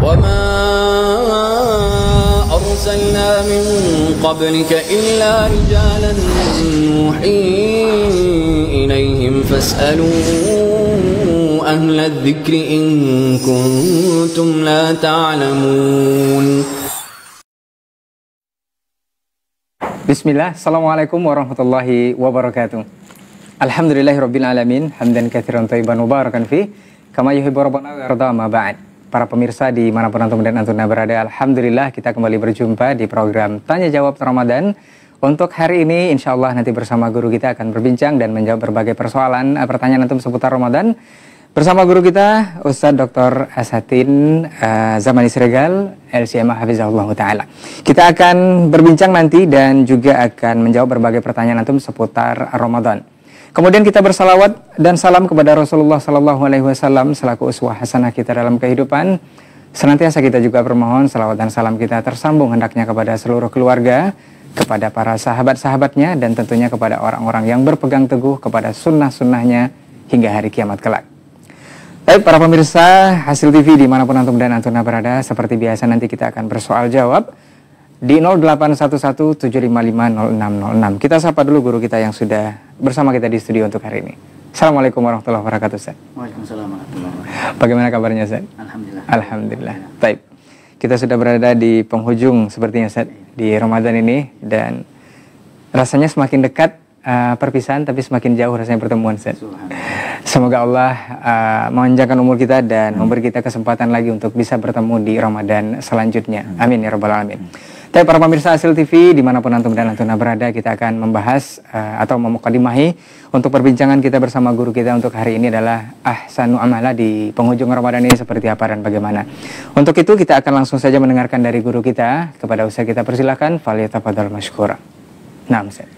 وما أرسلنا من قبلك إلا رجالا نوحي إليهم فاسألوا أهل الذكر إن كنتم لا تعلمون. Bismillah, Assalamualaikum warahmatullahi wabarakatuh. Alhamdulillahirabbil alamin, hamdan katsiran thayyiban mubarakan fi, kama yuhibbu rabbuna wa yarda, ma ba'd. Para pemirsa dimanapun antum dan antuna berada, alhamdulillah kita kembali berjumpa di program Tanya Jawab Ramadan. Untuk hari ini insyaallah nanti bersama guru kita akan berbincang dan menjawab berbagai persoalan pertanyaan antum seputar Ramadan. Bersama guru kita Ustadz Dr. Ashatin Zamani Siregar LCMA Hafizahullah Ta'ala. Kita akan berbincang nanti dan juga akan menjawab berbagai pertanyaan antum seputar Ramadan. Kemudian kita bersalawat dan salam kepada Rasulullah SAW selaku uswah hasanah kita dalam kehidupan. Senantiasa kita juga bermohon salawat dan salam kita tersambung hendaknya kepada seluruh keluarga, kepada para sahabat-sahabatnya, dan tentunya kepada orang-orang yang berpegang teguh kepada sunnah-sunnahnya hingga hari kiamat kelak. Baik para pemirsa Hasil TV dimanapun antum dan antuna berada, seperti biasa nanti kita akan bersoal jawab di 081175500606. Kita sapa dulu guru kita yang sudah bersama kita di studio untuk hari ini. Assalamualaikum warahmatullahi wabarakatuh, Ustaz. Waalaikumsalam warahmatullahi wabarakatuh. Bagaimana kabarnya, Ustaz? Alhamdulillah. Alhamdulillah. Baik. Kita sudah berada di penghujung sepertinya, Ustaz, di Ramadan ini, dan rasanya semakin dekat perpisahan, tapi semakin jauh rasanya pertemuan, Ustaz. Semoga Allah memanjangkan umur kita dan memberi kita kesempatan lagi untuk bisa bertemu di Ramadan selanjutnya. Amin ya rabbal alamin. Tapi para pemirsa Hasil TV dimanapun antum dan antuna berada, kita akan membahas atau memukadimahi untuk perbincangan kita bersama guru kita untuk hari ini adalah ahsanu amala di penghujung Ramadan ini seperti apa dan bagaimana. Untuk itu kita akan langsung saja mendengarkan dari guru kita. Kepada Ustaz kita persilakan, falyatafadhal mashkura. Nah, Ustaz.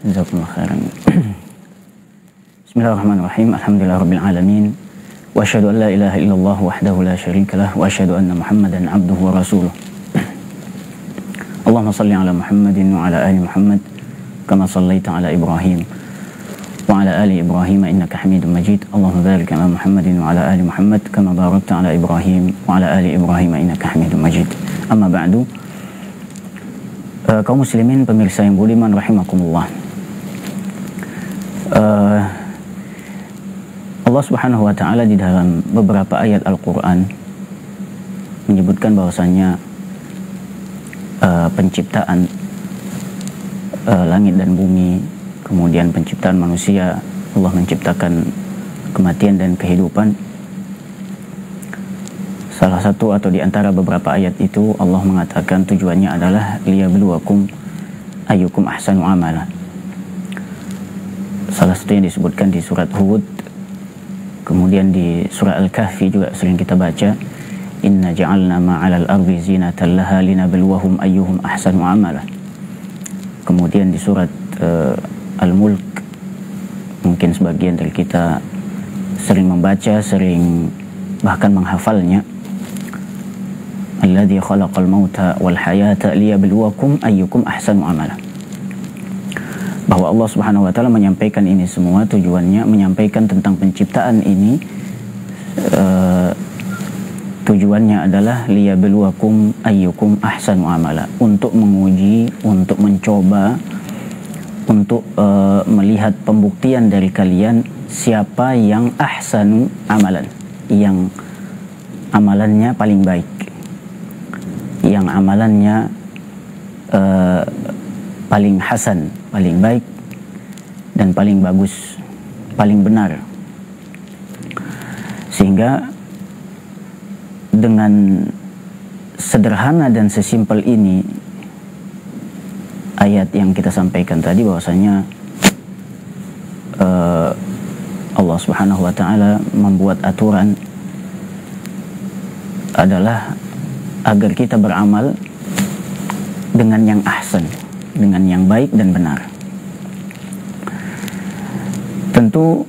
Jazakumullah khairan. Bismillahirrahmanirrahim. Alhamdulillahirabbil alamin. Wa asyhadu an la ilaha illallah wahdahu la syarikalah wa asyhadu anna Muhammadan abduhu wa rasuluh. Allahumma shalli ala Muhammadin wa ala ali Muhammad kama shallaita ala Ibrahim wa ala ali Ibrahim innaka Hamidum Majid. Allahumma barik ala Muhammadin wa ala ali Muhammad kama barakta ala Ibrahim wa ala ali Ibrahim innaka Hamidum Majid. Amma ba'du. Kaum muslimin pemirsa yang budiman rahimakumullah. Allah Subhanahu wa taala di dalam beberapa ayat Al-Qur'an menyebutkan bahwasanya penciptaan langit dan bumi, kemudian penciptaan manusia, Allah menciptakan kematian dan kehidupan. Salah satu atau di antara beberapa ayat itu Allah mengatakan tujuannya adalah liyabluwakum ayyukum ahsanu amala. Salah satunya disebutkan di surat Hud, kemudian di surah Al-Kahfi juga sering kita baca, inna ja'alna ma'alal ardi zinatan laha linabluwahum ayyuhum ahsanu amala. Kemudian di surat Al-Mulk, mungkin sebagian dari kita sering membaca, sering bahkan menghafalnya, alladzi khalaqal mauta wal hayata liyabluwakum ayyukum ahsanu amala. Bahwa Allah Subhanahu wa taala menyampaikan ini semua tujuannya menyampaikan tentang penciptaan ini, tujuannya adalah liyabluwakum ayyukum ahsanu amala, untuk menguji, untuk mencoba, untuk melihat pembuktian dari kalian siapa yang ahsanu amalan, yang amalannya paling baik, yang amalannya paling hasan, paling baik dan paling bagus, paling benar. Sehingga dengan sederhana dan sesimpel ini ayat yang kita sampaikan tadi, bahwasanya Allah Subhanahu wa taala membuat aturan adalah agar kita beramal dengan yang ahsan, dengan yang baik dan benar. Tentu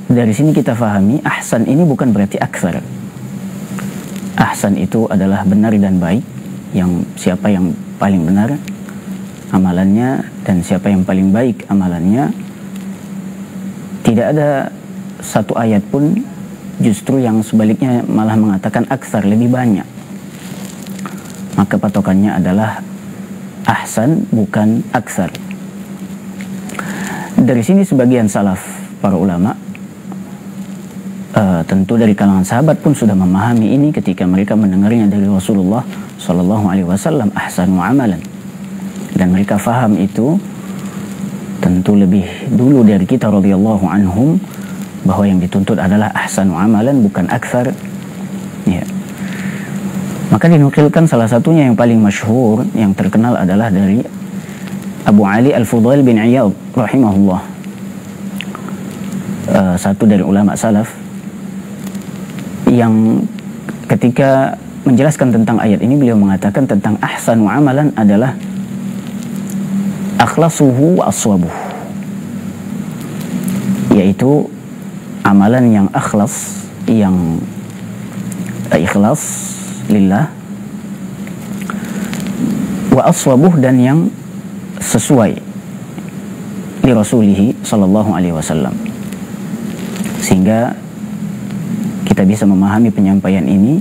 dari sini kita fahami ahsan ini bukan berarti aktsar. Ahsan itu adalah benar dan baik, yang siapa yang paling benar amalannya dan siapa yang paling baik amalannya. Tidak ada satu ayat pun justru yang sebaliknya malah mengatakan aksar, lebih banyak. Maka patokannya adalah ahsan, bukan aksar. Dari sini sebagian salaf, para ulama, tentu dari kalangan sahabat pun sudah memahami ini ketika mereka mendengarnya dari Rasulullah Sallallahu Alaihi Wasallam, ahsanu amalan, dan mereka faham itu tentu lebih dulu dari kita radhiyallahu anhum, bahwa yang dituntut adalah ahsanu amalan, bukan aktsar. Ya. Maka dinukilkan salah satunya yang paling masyhur, yang terkenal adalah dari Abu Ali Al-Fudail bin Iyad rahimahullah, satu dari ulama salaf, yang ketika menjelaskan tentang ayat ini beliau mengatakan tentang ahsanu amalan adalah akhlasuhu wa aswabuh, yaitu amalan yang akhlas, yang ikhlas lillah, wa aswabuh, dan yang sesuai li rasulihi sallallahu alaihi wasallam. Sehingga kita bisa memahami penyampaian ini,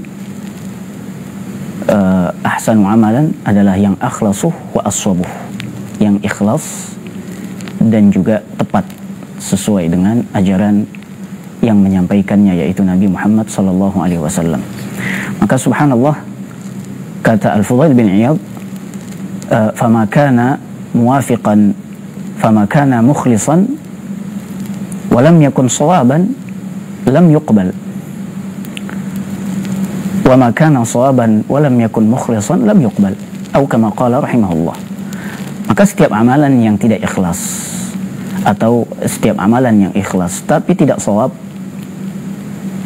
ahsanu amalan adalah yang akhlasuh wa aswabuh, yang ikhlas dan juga tepat sesuai dengan ajaran yang menyampaikannya, yaitu Nabi Muhammad sallallahu alaihi wasallam. Maka subhanallah, kata Al-Fudail bin Iyad, fama kana muwafiqan, fama kana mukhlisan wa lam yakun sawaban lam yuqbal, wa ma kana sawaban wa lam yakun mukhlisan lam yuqbal, atau kama qala rahimahullah. Maka setiap amalan yang tidak ikhlas, atau setiap amalan yang ikhlas tapi tidak shawab,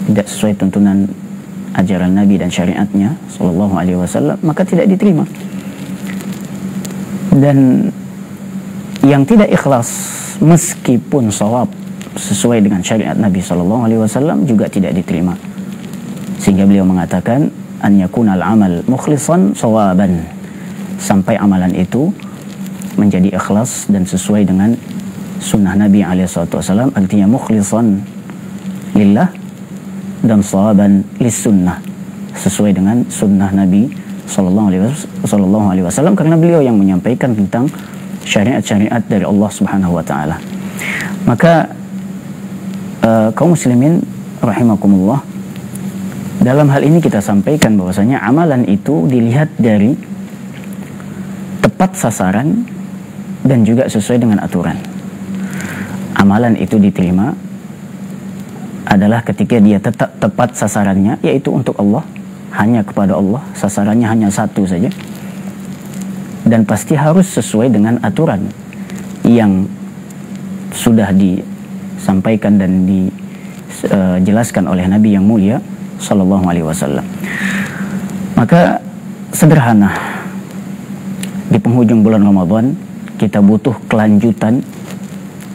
tidak sesuai tuntunan ajaran Nabi dan syariatnya sallallahu alaihi wasallam, maka tidak diterima. Dan yang tidak ikhlas meskipun shawab sesuai dengan syariat Nabi sallallahu alaihi wasallam juga tidak diterima. Sehingga beliau mengatakan an yakunal amal mukhlisan shawaban, sampai amalan itu menjadi ikhlas dan sesuai dengan sunnah Nabi SAW, artinya mukhlisan lillah dan shawaban lis sunnah, sesuai dengan sunnah Nabi Sallallahu Alaihi Wasallam, karena beliau yang menyampaikan tentang syariat-syariat dari Allah Subhanahu Wa Taala. Maka kaum muslimin rahimakumullah, dalam hal ini kita sampaikan bahwasanya amalan itu dilihat dari tepat sasaran dan juga sesuai dengan aturan. Amalan itu diterima adalah ketika dia tetap tepat sasarannya, yaitu untuk Allah, hanya kepada Allah, sasarannya hanya satu saja, dan pasti harus sesuai dengan aturan yang sudah disampaikan dan dijelaskan oleh Nabi yang mulia Sallallahu Alaihi Wasallam. Maka sederhana, di penghujung bulan Ramadan kita butuh kelanjutan,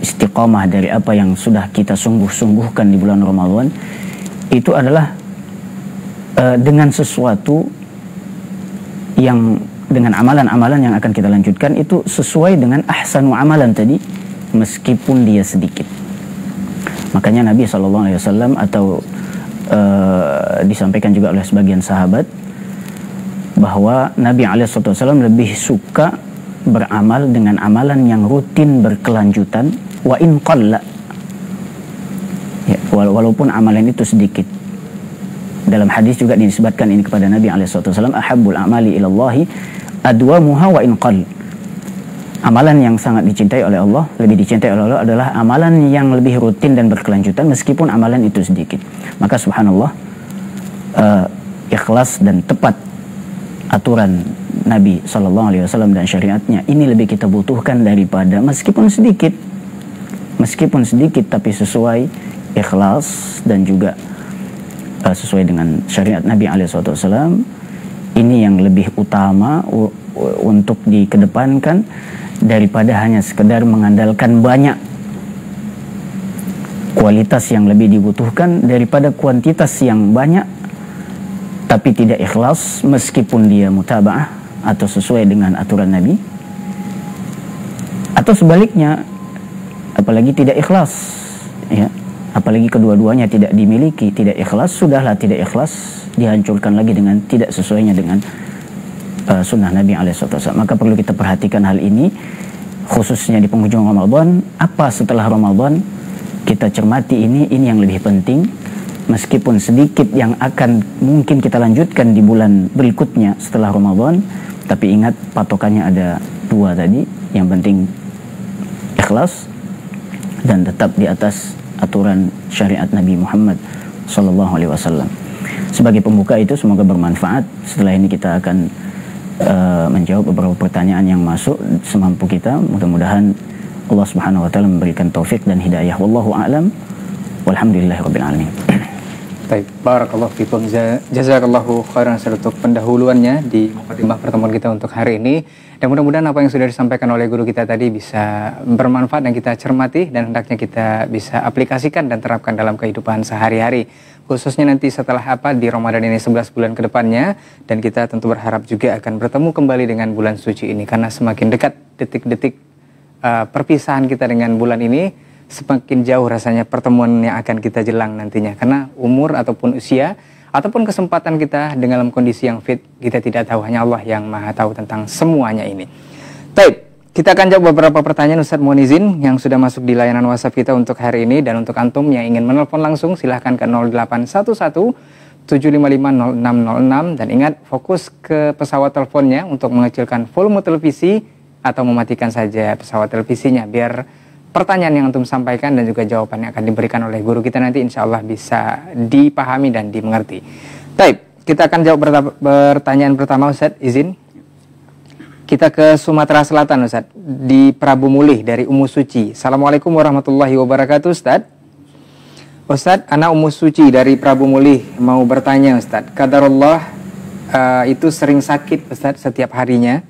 istiqamah dari apa yang sudah kita sungguh-sungguhkan di bulan Ramadan. Itu adalah dengan sesuatu yang, dengan amalan-amalan yang akan kita lanjutkan itu sesuai dengan ahsanu amalan tadi, meskipun dia sedikit. Makanya Nabi SAW, atau disampaikan juga oleh sebagian sahabat, bahwa Nabi SAW lebih suka beramal dengan amalan yang rutin berkelanjutan, wa in qalla, ya, walaupun amalan itu sedikit. Dalam hadis juga disebutkan ini kepada Nabi SAW, ahabbul amali ilallahi adwamuha wa in qall. Amalan yang sangat dicintai oleh Allah, lebih dicintai oleh Allah adalah amalan yang lebih rutin dan berkelanjutan meskipun amalan itu sedikit. Maka subhanallah, ikhlas dan tepat aturan Nabi SAW dan syariatnya ini lebih kita butuhkan daripada meskipun sedikit tapi sesuai ikhlas dan juga sesuai dengan syariat Nabi SAW. Ini yang lebih utama untuk dikedepankan daripada hanya sekedar mengandalkan banyak. Kualitas yang lebih dibutuhkan daripada kuantitas yang banyak tapi tidak ikhlas meskipun dia mutaba'ah atau sesuai dengan aturan Nabi, atau sebaliknya, apalagi tidak ikhlas, ya, apalagi kedua-duanya tidak dimiliki, tidak ikhlas, sudahlah tidak ikhlas, dihancurkan lagi dengan tidak sesuainya dengan sunnah Nabi SAW. Maka perlu kita perhatikan hal ini, khususnya di penghujung Ramadan. Apa setelah Ramadan, kita cermati ini yang lebih penting. Meskipun sedikit yang akan mungkin kita lanjutkan di bulan berikutnya setelah Ramadan, tapi ingat patokannya ada dua tadi. Yang penting ikhlas dan tetap di atas aturan syariat Nabi Muhammad SAW. Sebagai pembuka itu semoga bermanfaat. Setelah ini kita akan menjawab beberapa pertanyaan yang masuk semampu kita. Mudah-mudahan Allah Subhanahu wa taala memberikan taufik dan hidayah. Wallahu a'lam. Walhamdulillahirabbil alamin. Baik, barakallahu fikum. Jazakallahu khairan untuk pendahuluannya di mukadimah pertemuan kita untuk hari ini. Dan mudah-mudahan apa yang sudah disampaikan oleh guru kita tadi bisa bermanfaat dan kita cermati, dan hendaknya kita bisa aplikasikan dan terapkan dalam kehidupan sehari-hari. Khususnya nanti setelah di Ramadan ini 11 bulan ke depannya, dan kita tentu berharap juga akan bertemu kembali dengan bulan suci ini, karena semakin dekat detik-detik perpisahan kita dengan bulan ini, semakin jauh rasanya pertemuan yang akan kita jelang nantinya. Karena umur ataupun usia ataupun kesempatan kita dalam kondisi yang fit, kita tidak tahu, hanya Allah yang maha tahu tentang semuanya ini. Baik, kita akan jawab beberapa pertanyaan, Ustadz mohon izin, yang sudah masuk di layanan WhatsApp kita untuk hari ini. Dan untuk antum yang ingin menelpon langsung, silahkan ke 0811 7550606. Dan ingat, fokus ke pesawat teleponnya untuk mengecilkan volume televisi atau mematikan saja pesawat televisinya, biar pertanyaan yang antum sampaikan dan juga jawaban yang akan diberikan oleh guru kita nanti insya Allah bisa dipahami dan dimengerti. Baik, kita akan jawab pertanyaan pertama, Ustadz, izin. Kita ke Sumatera Selatan, Ustadz, di Prabu Mulih dari Ummu Suci. Assalamualaikum warahmatullahi wabarakatuh, Ustadz. Ustadz, anak Ummu Suci dari Prabu Mulih mau bertanya, Ustadz. Qadarullah itu sering sakit, Ustadz, setiap harinya.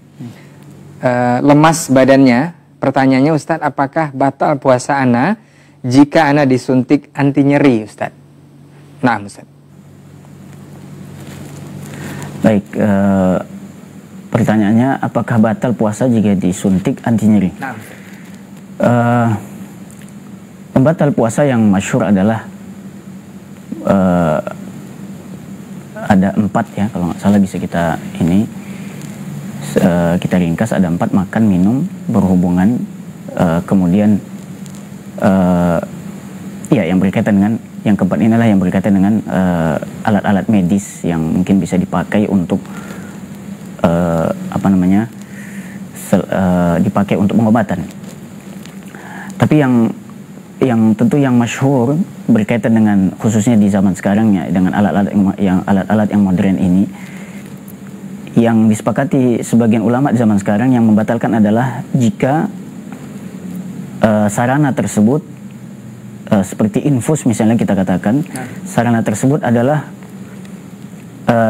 Lemas badannya. Pertanyaannya, Ustadz, apakah batal puasa ana jika ana disuntik anti nyeri, Ustadz? Nah, Ustadz. Baik, pertanyaannya, apakah batal puasa jika disuntik anti nyeri? Nah, pembatal puasa yang masyhur adalah ada 4 ya, kalau nggak salah bisa kita kita ringkas, ada 4: makan, minum, berhubungan, kemudian ya yang berkaitan dengan yang keempat inilah yang berkaitan dengan alat-alat medis yang mungkin bisa dipakai untuk dipakai untuk pengobatan. Tapi yang tentu yang masyhur berkaitan dengan khususnya di zaman sekarang ya, dengan alat-alat yang modern ini, yang disepakati sebagian ulama di zaman sekarang yang membatalkan adalah jika sarana tersebut seperti infus misalnya, kita katakan sarana tersebut adalah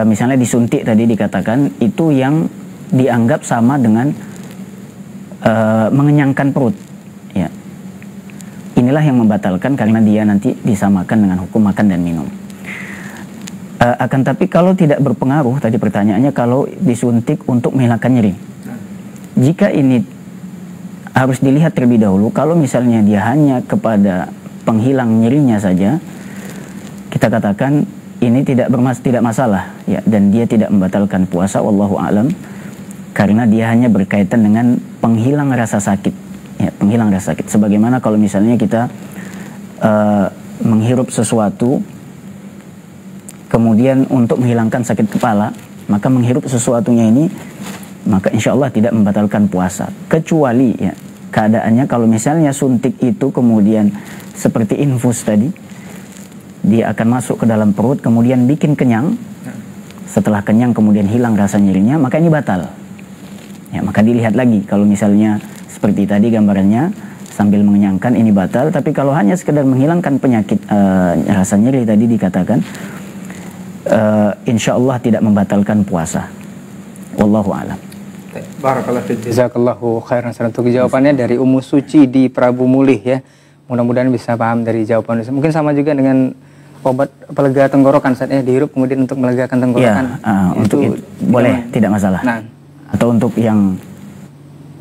misalnya disuntik tadi dikatakan itu yang dianggap sama dengan mengenyangkan perut ya. Inilah yang membatalkan, karena dia nanti disamakan dengan hukum makan dan minum. Akan tapi kalau tidak berpengaruh, tadi pertanyaannya kalau disuntik untuk menghilangkan nyeri, jika ini harus dilihat terlebih dahulu. Kalau misalnya dia hanya kepada penghilang nyerinya saja, kita katakan ini tidak masalah ya, dan dia tidak membatalkan puasa, wallahu a'lam, karena dia hanya berkaitan dengan penghilang rasa sakit ya, penghilang rasa sakit. Sebagaimana kalau misalnya kita menghirup sesuatu kemudian untuk menghilangkan sakit kepala, maka menghirup sesuatunya ini, maka insya Allah tidak membatalkan puasa. Kecuali ya, keadaannya kalau misalnya suntik itu kemudian seperti infus tadi, dia akan masuk ke dalam perut, kemudian bikin kenyang. Setelah kenyang kemudian hilang rasa nyerinya, maka ini batal. Ya, maka dilihat lagi, kalau misalnya seperti tadi gambarannya, sambil mengenyangkan, ini batal. Tapi kalau hanya sekedar menghilangkan penyakit rasa nyeri tadi dikatakan, insya Allah tidak membatalkan puasa. Wallahu a'lam. Barakallahu fiik. Jazakallahu khairan untuk jawabannya dari Ummu Suci di Prabu Mulih ya. Mudah-mudahan bisa paham dari jawaban. Mungkin sama juga dengan obat pelega tenggorokan, saatnya dihirup kemudian untuk melegakan tenggorokan. Ya, untuk itu boleh, tidak masalah. Nah, atau untuk yang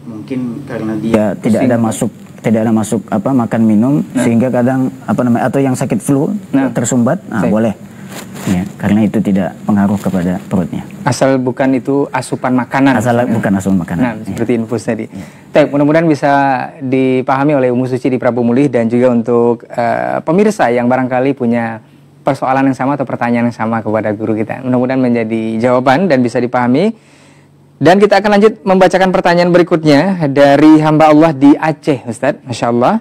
mungkin karena dia tidak ada masuk tidak ada masuk makan minum sehingga kadang atau yang sakit flu tersumbat, boleh. Ya, karena itu tidak pengaruh kepada perutnya. Asal bukan itu asupan makanan. Bukan asupan makanan. Nah, seperti infus tadi. Mudah-mudahan bisa dipahami oleh Ummu Suci di Prabu Mulih dan juga untuk pemirsa yang barangkali punya persoalan yang sama atau pertanyaan yang sama kepada guru kita. Mudah-mudahan menjadi jawaban dan bisa dipahami. Dan kita akan lanjut membacakan pertanyaan berikutnya dari hamba Allah di Aceh, Ustadz. Masya Allah.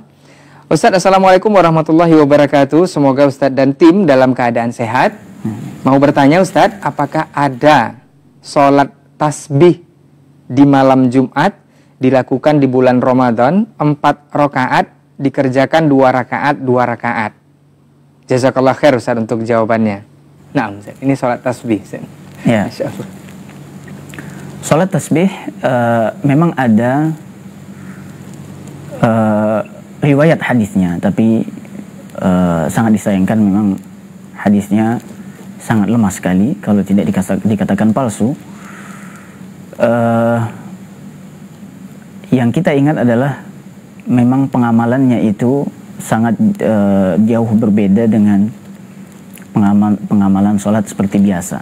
Ustadz, Assalamualaikum warahmatullahi wabarakatuh. Semoga Ustadz dan tim dalam keadaan sehat. Mau bertanya Ustadz, apakah ada sholat tasbih di malam Jumat dilakukan di bulan Ramadan 4 rakaat dikerjakan 2 rakaat? Jazakallah khair Ustadz untuk jawabannya. Nah Ustadz, ini sholat tasbih Ustadz. Ya. Sholat tasbih memang ada riwayat hadisnya, tapi sangat disayangkan memang hadisnya sangat lemah sekali kalau tidak dikatakan palsu. Yang kita ingat adalah memang pengamalannya itu sangat jauh berbeda dengan pengamalan sholat seperti biasa.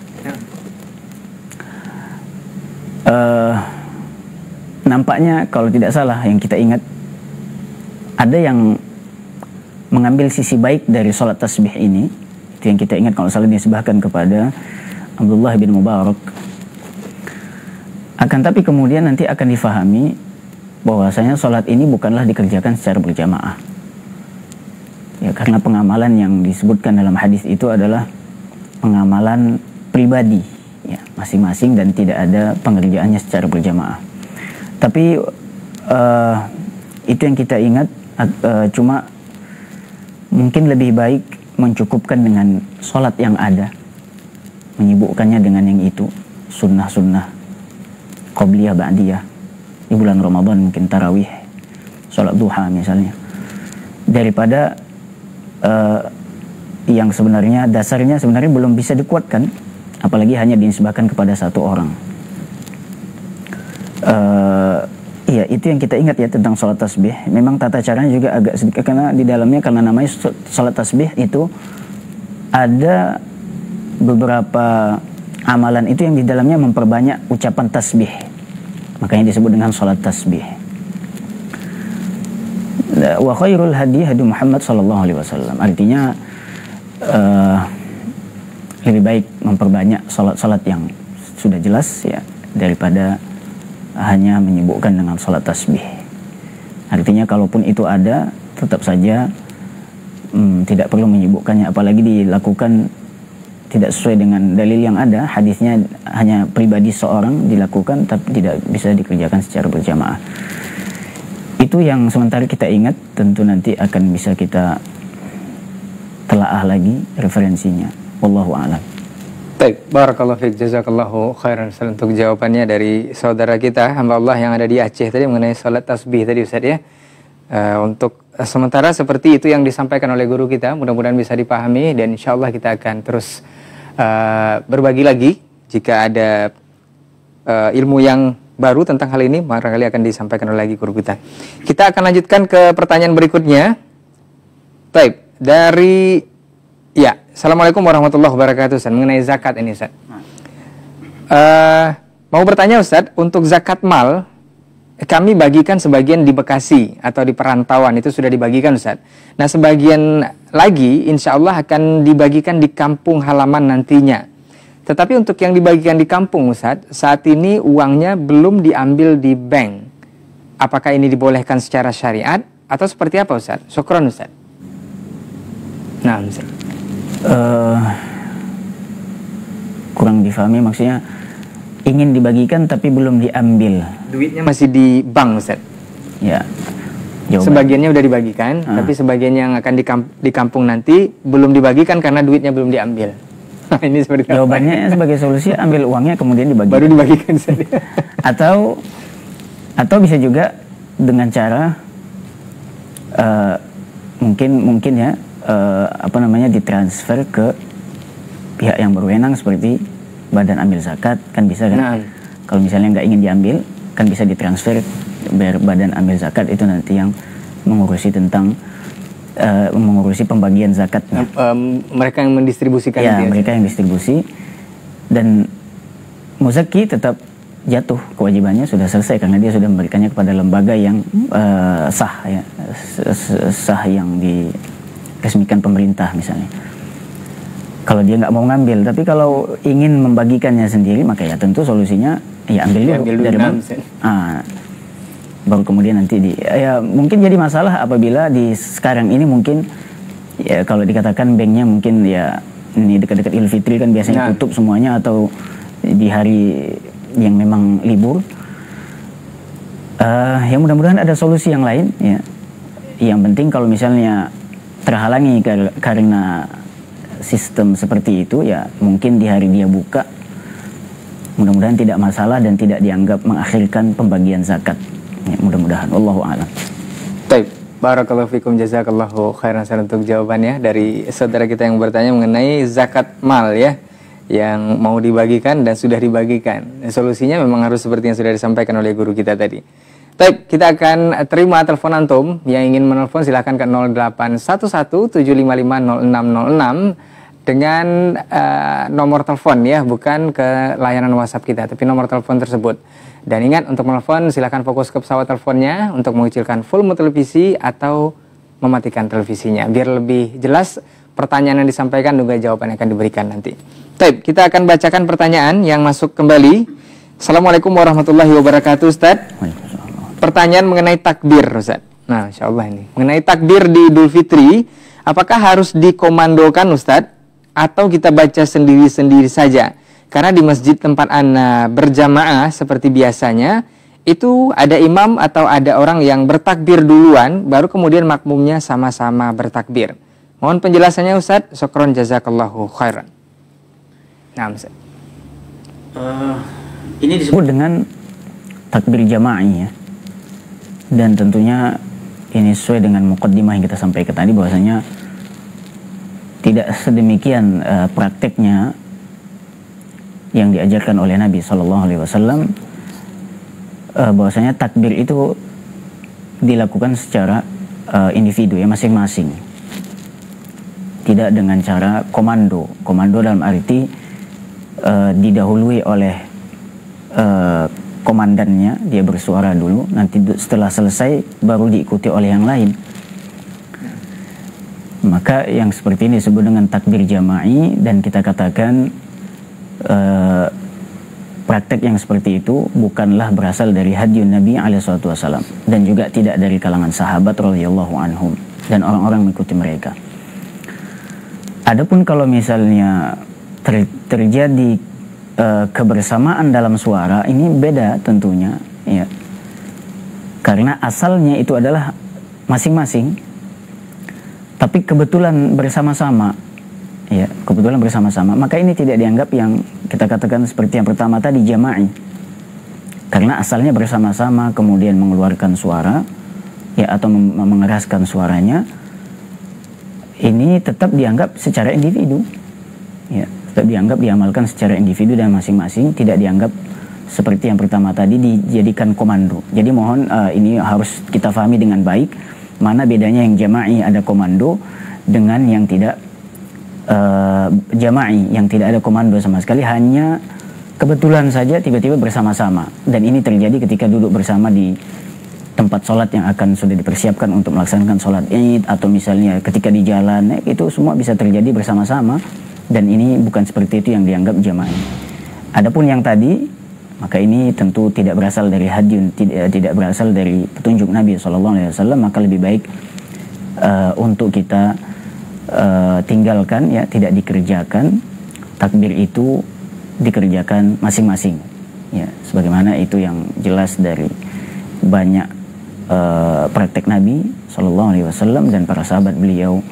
Nampaknya kalau tidak salah yang kita ingat, ada yang mengambil sisi baik dari sholat tasbih ini. Itu yang kita ingat kalau salah disebahkan kepada Abdullah bin Mubarak. Akan tapi kemudian nanti akan difahami bahwasanya sholat ini bukanlah dikerjakan secara berjamaah. Ya, karena pengamalan yang disebutkan dalam hadis itu adalah pengamalan pribadi, ya, masing-masing dan tidak ada pengerjaannya secara berjamaah. Tapi itu yang kita ingat, cuma mungkin lebih baik mencukupkan dengan sholat yang ada, menyibukkannya dengan yang itu, sunnah-sunnah, qobliyah, ba'diyah, di bulan Ramadan mungkin tarawih, sholat duha misalnya, daripada yang sebenarnya dasarnya sebenarnya belum bisa dikuatkan, apalagi hanya dinisbahkan kepada satu orang. Iya, itu yang kita ingat ya tentang sholat tasbih. Memang tata caranya juga agak sedikit, karena di dalamnya, karena namanya sholat tasbih itu ada beberapa amalan itu yang di dalamnya memperbanyak ucapan tasbih. Makanya disebut dengan sholat tasbih. Wa khairul hadi hadi Muhammad sallallahu alaihi wasallam. Artinya lebih baik memperbanyak sholat-sholat yang sudah jelas ya, daripada hanya menyibukkan dengan sholat tasbih. Artinya kalaupun itu ada, tetap saja tidak perlu menyibukkannya, apalagi dilakukan tidak sesuai dengan dalil yang ada. Hadisnya hanya pribadi seorang dilakukan, tapi tidak bisa dikerjakan secara berjamaah. Itu yang sementara kita ingat. Tentu nanti akan bisa kita telaah lagi referensinya. Wallahu a'lam. Baik, barakallahu fiik, jazakallahu khairan untuk jawabannya dari saudara kita hamba Allah yang ada di Aceh tadi mengenai salat tasbih tadi Ustaz ya. Untuk sementara seperti itu yang disampaikan oleh guru kita, mudah-mudahan bisa dipahami dan insyaallah kita akan terus berbagi lagi jika ada ilmu yang baru tentang hal ini, barangkali akan disampaikan oleh lagi guru kita. Kita akan lanjutkan ke pertanyaan berikutnya. Baik, dari Assalamualaikum warahmatullahi wabarakatuh Ustaz. Mengenai zakat ini Ustaz, mau bertanya Ustaz, untuk zakat mal kami bagikan sebagian di Bekasi atau di perantauan, itu sudah dibagikan Ustaz. Nah sebagian lagi insya Allah akan dibagikan di kampung halaman nantinya. Tetapi untuk yang dibagikan di kampung Ustaz, saat ini uangnya belum diambil di bank. Apakah ini dibolehkan secara syariat atau seperti apa Ustaz? Syukran Ustaz. Nah Ustaz, kurang difahami, maksudnya ingin dibagikan tapi belum diambil, duitnya masih di bank Ustaz. Ya, sebagiannya udah dibagikan, tapi sebagian yang akan di kampung nanti belum dibagikan karena duitnya belum diambil. Ini seperti jawabannya sebagai solusi, ambil uangnya kemudian dibagikan. Baru dibagikan saja. atau bisa juga dengan cara mungkin ya ditransfer ke pihak yang berwenang seperti badan ambil zakat, kan bisa kan? Nah. Kalau misalnya nggak ingin diambil, kan bisa ditransfer biar badan ambil zakat itu nanti yang mengurusi tentang mengurusi pembagian zakatnya. Mereka yang mendistribusikan. Ya, mereka yang distribusi, dan muzaki tetap jatuh kewajibannya, sudah selesai karena dia sudah memberikannya kepada lembaga yang sah, ya, sah yang diresmikan pemerintah misalnya. Kalau dia nggak mau ngambil, tapi kalau ingin membagikannya sendiri, maka ya tentu solusinya ya ambil dulu dari baru kemudian nanti ya mungkin jadi masalah apabila di sekarang ini mungkin ya kalau dikatakan banknya mungkin ya ini dekat-dekat Idul Fitri kan biasanya tutup semuanya, atau di hari yang memang libur. Ya mudah-mudahan ada solusi yang lain, ya. Yang penting kalau misalnya terhalangi karena sistem seperti itu, ya mungkin di hari dia buka, mudah-mudahan tidak masalah dan tidak dianggap mengakhirkan pembagian zakat. Ya, mudah-mudahan. Wallahu a'lam. Baik, barakallahu fikum, jazakallahu khairan untuk jawabannya dari saudara kita yang bertanya mengenai zakat mal, ya, yang mau dibagikan dan sudah dibagikan. Solusinya memang harus seperti yang sudah disampaikan oleh guru kita tadi. Baik, kita akan terima telepon antum. Yang ingin menelpon silahkan ke 0811-755-0606 dengan nomor telepon, ya, bukan ke layanan WhatsApp kita, tapi nomor telepon tersebut. Dan ingat, untuk menelpon silahkan fokus ke pesawat teleponnya untuk mengecilkan volume televisi atau mematikan televisinya, biar lebih jelas pertanyaan yang disampaikan juga jawaban yang akan diberikan nanti. Baik, kita akan bacakan pertanyaan yang masuk kembali. Assalamualaikum warahmatullahi wabarakatuh, Ustaz. Pertanyaan mengenai takbir, Ustaz. Nah, insyaallah ini mengenai takbir di Idul Fitri, apakah harus dikomandokan, Ustaz, atau kita baca sendiri-sendiri saja? Karena di masjid tempat ana berjamaah seperti biasanya, itu ada imam atau ada orang yang bertakbir duluan, baru kemudian makmumnya sama-sama bertakbir. Mohon penjelasannya, Ustaz. Syukron jazakallahu khairan. Nah, Ustaz. Ini disebut dengan takbir jama'i, ya. Dan tentunya ini sesuai dengan muqaddimah yang kita sampaikan tadi, bahwasanya tidak sedemikian prakteknya yang diajarkan oleh Nabi SAW, bahwasanya takbir itu dilakukan secara individu, ya, masing-masing, tidak dengan cara komando. Komando dalam arti didahului oleh komandannya, dia bersuara dulu, nanti setelah selesai baru diikuti oleh yang lain. Maka yang seperti ini disebut dengan takbir jama'i, dan kita katakan praktek yang seperti itu bukanlah berasal dari hadiyun Nabi SAW, dan juga tidak dari kalangan sahabat radhiyallahu anhum dan orang-orang mengikuti mereka. Adapun kalau misalnya terjadi kebersamaan dalam suara, ini beda tentunya, ya, karena asalnya itu adalah masing-masing, tapi kebetulan bersama-sama, ya, kebetulan bersama-sama, maka ini tidak dianggap yang kita katakan seperti yang pertama tadi, jama'i, karena asalnya bersama-sama kemudian mengeluarkan suara, ya, atau mengeraskan suaranya, ini tetap dianggap secara individu, ya, tetap dianggap diamalkan secara individu dan masing-masing, tidak dianggap seperti yang pertama tadi dijadikan komando. Jadi mohon ini harus kita pahami dengan baik, mana bedanya yang jama'i ada komando dengan yang tidak jama'i, yang tidak ada komando sama sekali, hanya kebetulan saja tiba-tiba bersama-sama. Dan ini terjadi ketika duduk bersama di tempat sholat yang akan sudah dipersiapkan untuk melaksanakan sholat Id, atau misalnya ketika di jalan, itu semua bisa terjadi bersama-sama, dan ini bukan seperti itu yang dianggap jama'i. Adapun yang tadi, maka ini tentu tidak berasal dari hadiyun, tidak berasal dari petunjuk Nabi SAW, maka lebih baik untuk kita tinggalkan, ya, tidak dikerjakan. Takbir itu dikerjakan masing-masing, ya, sebagaimana itu yang jelas dari banyak praktek Nabi SAW dan para sahabat beliau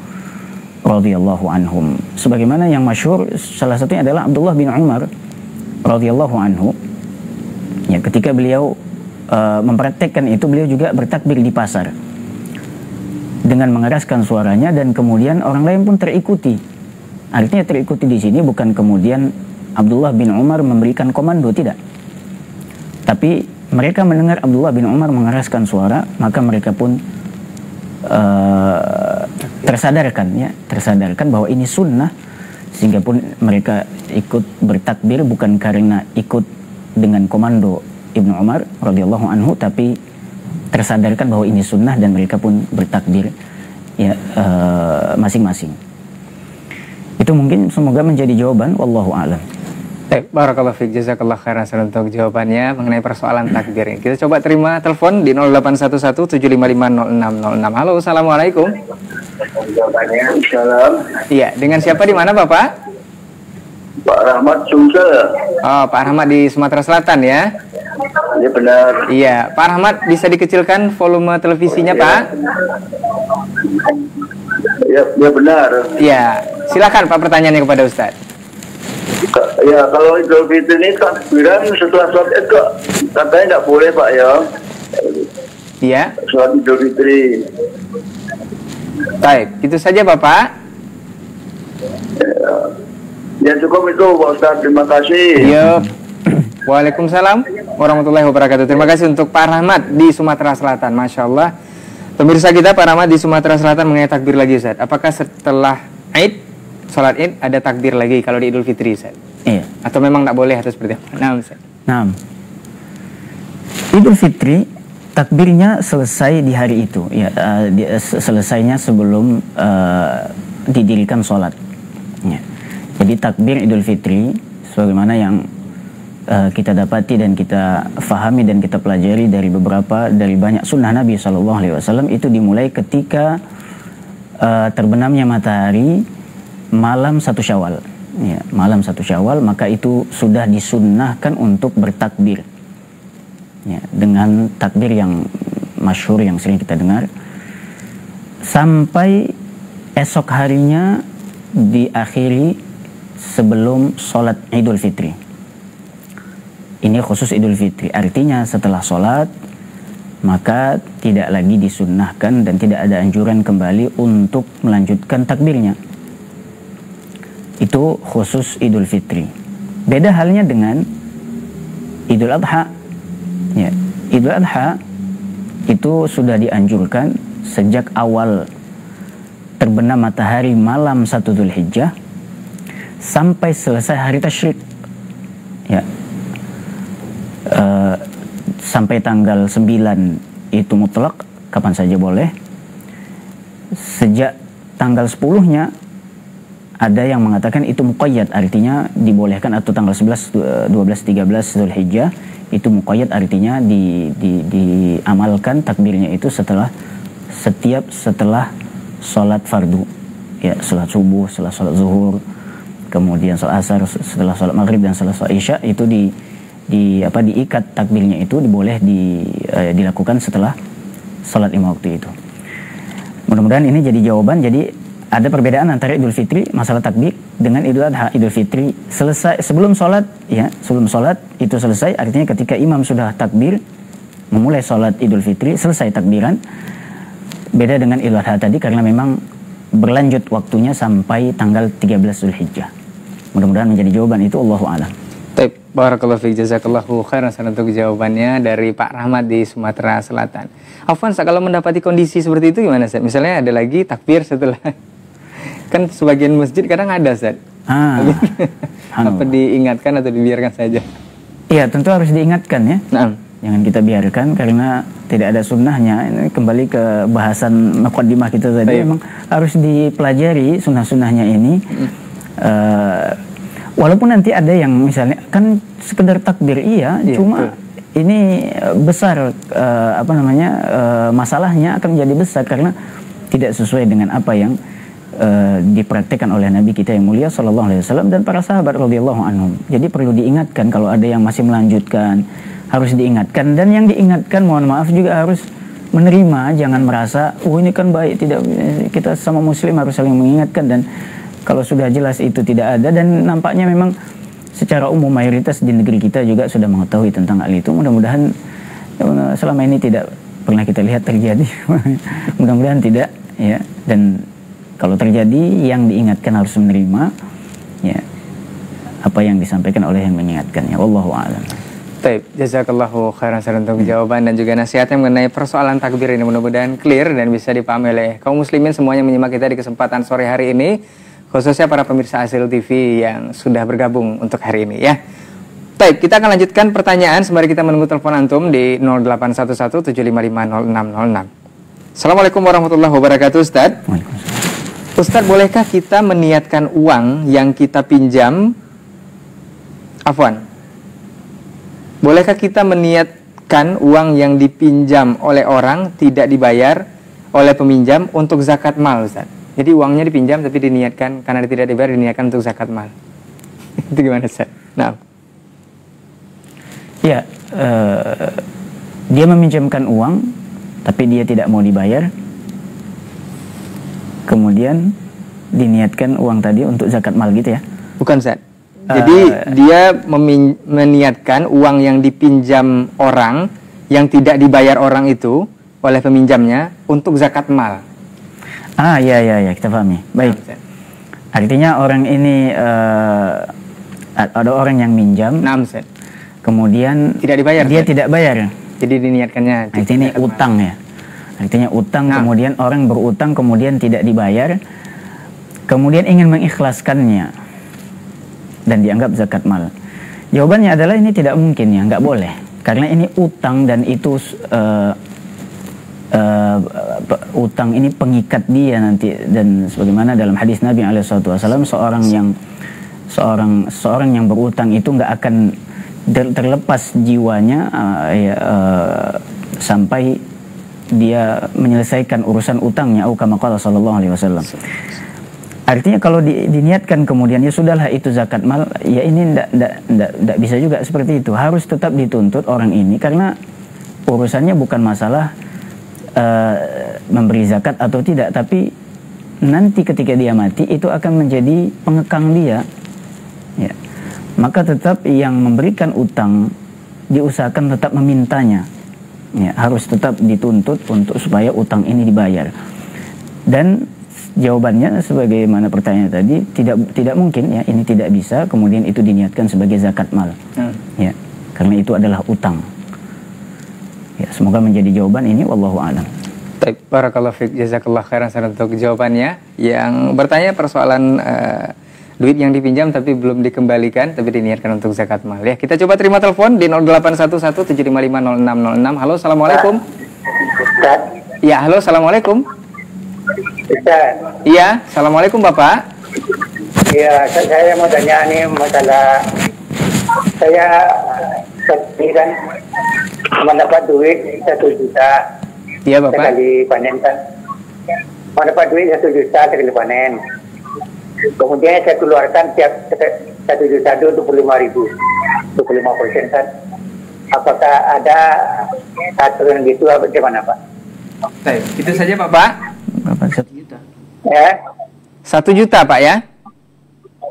radhiyallahu anhum. Sebagaimana yang masyhur, salah satunya adalah Abdullah bin Umar radhiyallahu anhu, ya, ketika beliau mempraktekkan itu, beliau juga bertakbir di pasar dengan mengeraskan suaranya, dan kemudian orang lain pun terikuti. Artinya terikuti di sini bukan kemudian Abdullah bin Umar memberikan komando, tidak, tapi mereka mendengar Abdullah bin Umar mengeraskan suara, maka mereka pun tersadarkan bahwa ini sunnah, sehingga pun mereka ikut bertakbir bukan karena ikut dengan komando Ibnu Umar radhiyallahu anhu, tapi tersadarkan bahwa ini sunnah dan mereka pun bertakbir ya masing-masing. Itu mungkin semoga menjadi jawaban, wallahu a'lam. Barakallahu fiik, jazakallah khairan untuk jawabannya mengenai persoalan takbir ini. Kita coba terima telepon di 081175500606. Halo, assalamualaikum. Salam. Iya, dengan siapa di mana Bapak? Pak Rahmat Sumsel. Oh, Pak Rahmat di Sumatera Selatan ya? Iya benar. Iya, Pak Rahmat bisa dikecilkan volume televisinya Pak? Ya benar. Iya, silakan Pak pertanyaannya kepada Ustadz. Ya kalau Idul Fitri ini takbiran setelah sholat Id kok katanya nggak boleh Pak ya? Iya. Sholat Idul Fitri. Baik, itu saja Bapak. Ya cukup itu Pak Ustadz, terima kasih. Iya. Waalaikumsalam warahmatullahi wabarakatuh. Terima kasih untuk Pak Rahmat di Sumatera Selatan. Masya Allah. Pemirsa kita Pak Rahmat di Sumatera Selatan mengenai takbir lagi Ustaz. Apakah setelah Id, sholat Id ada takbir lagi kalau di Idul Fitri Ustaz? Iya. Atau memang tidak boleh atau seperti apa? Nah Ustaz. Nah, Idul Fitri takbirnya selesai di hari itu, ya, selesainya sebelum didirikan sholat. Ya. Jadi takbir Idul Fitri sebagaimana yang kita dapati dan kita fahami dan kita pelajari dari banyak sunnah Nabi SAW, itu dimulai ketika terbenamnya matahari malam 1 Syawal. Ya, malam 1 Syawal, maka itu sudah disunnahkan untuk bertakbir. Ya, dengan takbir yang masyhur yang sering kita dengar sampai esok harinya diakhiri sebelum sholat Idul Fitri. Ini khusus Idul Fitri, artinya setelah sholat maka tidak lagi disunnahkan dan tidak ada anjuran kembali untuk melanjutkan takbirnya. Itu khusus Idul Fitri. Beda halnya dengan Idul Adha. Ya, Idul Adha itu sudah dianjurkan sejak awal terbenam matahari malam 1 Dzulhijjah sampai selesai hari tasyrik. Ya. Sampai tanggal 9 itu mutlak, kapan saja boleh. Sejak tanggal 10-nya ada yang mengatakan itu muqayyad, artinya dibolehkan, atau tanggal 11, 12, 13 Dzulhijjah itu muqayyad, artinya diamalkan takbirnya itu setelah sholat fardu. Ya, sholat subuh, setelah sholat zuhur, kemudian sholat asar, setelah sholat maghrib dan setelah sholat isya, itu diikat takbirnya itu dilakukan setelah sholat 5 waktu itu. Mudah-mudahan ini jadi jawaban. Jadi ada perbedaan antara Idul Fitri masalah takbir dengan Idul Adha. Idul Fitri selesai sebelum sholat, ya, sebelum sholat itu selesai, artinya ketika imam sudah takbir memulai sholat Idul Fitri, selesai takbiran. Beda dengan Idul Adha tadi karena memang berlanjut waktunya sampai tanggal 13 Dzulhijjah. Mudah-mudahan menjadi jawaban itu, Allahu a'lam. Barakallahu fiik, jazakallahu khairan untuk jawabannya dari Pak Rahmat di Sumatera Selatan. Afwan, kalau mendapati kondisi seperti itu gimana, Ustaz? Misalnya ada lagi takbir setelah kan sebagian masjid kadang ada, Ustaz. Apa diingatkan atau dibiarkan saja? Iya, tentu harus diingatkan ya. Nah. Jangan kita biarkan karena tidak ada sunnahnya. Ini kembali ke bahasan muqaddimah kita tadi. Memang harus dipelajari sunnah-sunnahnya ini. Walaupun nanti ada yang misalnya kan sekedar takbir cuma ini besar masalahnya akan menjadi besar karena tidak sesuai dengan apa yang dipraktikkan oleh Nabi kita yang mulia sallallahu alaihi wasallam dan para sahabat radhiyallahu anhum. Jadi perlu diingatkan, kalau ada yang masih melanjutkan harus diingatkan, dan yang diingatkan mohon maaf juga harus menerima, jangan merasa ini kan baik, tidak, kita sama muslim harus saling mengingatkan. Dan kalau sudah jelas itu tidak ada dan nampaknya memang secara umum mayoritas di negeri kita juga sudah mengetahui tentang hal itu, mudah-mudahan selama ini tidak pernah kita lihat terjadi. Mudah-mudahan tidak ya, dan kalau terjadi yang diingatkan harus menerima ya apa yang disampaikan oleh yang mengingatkannya. Wallahu a'lam. Baik, jazakallahu khairan untuk jawaban dan juga nasihatnya mengenai persoalan takbir ini, mudah-mudahan clear dan bisa dipahami oleh kaum muslimin semuanya menyimak kita di kesempatan sore hari ini, khususnya para pemirsa Hasil TV yang sudah bergabung untuk hari ini ya. Baik, kita akan lanjutkan pertanyaan sembari kita menunggu telepon antum di 081175500606. Assalamualaikum warahmatullahi wabarakatuh, Ustaz. Ustaz, bolehkah kita meniatkan uang yang kita pinjam, bolehkah kita meniatkan uang yang dipinjam oleh orang tidak dibayar oleh peminjam untuk zakat mal, Ustaz? Jadi uangnya dipinjam tapi diniatkan karena tidak dibayar, diniatkan untuk zakat mal. Itu gimana, Ustaz? Nah. Ya, dia meminjamkan uang tapi dia tidak mau dibayar. Kemudian diniatkan uang tadi untuk zakat mal gitu ya? Bukan, Ustaz. Jadi dia meniatkan uang yang dipinjam orang yang tidak dibayar orang itu oleh peminjamnya untuk zakat mal. Ya, kita pahami. Baik. Artinya orang ini ada orang yang minjam. Kemudian tidak dibayar. Dia tidak bayar. Jadi diniatkannya. Artinya ini utang ya. Artinya utang, kemudian orang berutang kemudian tidak dibayar. Kemudian ingin mengikhlaskannya dan dianggap zakat mal. Jawabannya adalah ini tidak mungkin ya, nggak boleh. Karena ini utang dan itu utang ini pengikat dia nanti, dan sebagaimana dalam hadis Nabi SAW, seorang yang berutang itu nggak akan terlepas jiwanya sampai dia menyelesaikan urusan utangnya. Kama qala sallallahu alaihi wasallam. Artinya kalau diniatkan kemudian ya sudahlah itu zakat mal, ya ini tidak bisa juga seperti itu. Harus tetap dituntut orang ini karena urusannya bukan masalah memberi zakat atau tidak, tapi nanti ketika dia mati itu akan menjadi pengekang dia. Ya. Maka tetap yang memberikan utang diusahakan tetap memintanya. Ya, harus tetap dituntut untuk supaya utang ini dibayar. Dan jawabannya sebagaimana pertanyaan tadi, tidak mungkin ya, ini tidak bisa kemudian itu diniatkan sebagai zakat mal. Ya, karena itu adalah utang. Ya, semoga menjadi jawaban ini, wallahu a'lam. Baik, barakallahu fiik, jazakallah khairan untuk jawabannya. Yang bertanya persoalan duit yang dipinjam tapi belum dikembalikan tapi diniatkan untuk zakat mal ya. Kita coba terima telepon di 081175500606. Halo, assalamualaikum. Ya, halo, assalamualaikum. Iya, assalamualaikum Bapak. Iya, saya mau tanya nih masalah saya kan mendapat duit 1 juta. Iya Bapak. Sekali panen kan. Mendapat duit 1 juta sekali panen. Kemudian saya keluarkan tiap 1 juta itu 25.000, 25% kan. Apakah ada aturan gitu atau bagaimana Pak? Baik, itu saja Bapak. Bapak 1 juta. Ya. 1 juta Pak ya?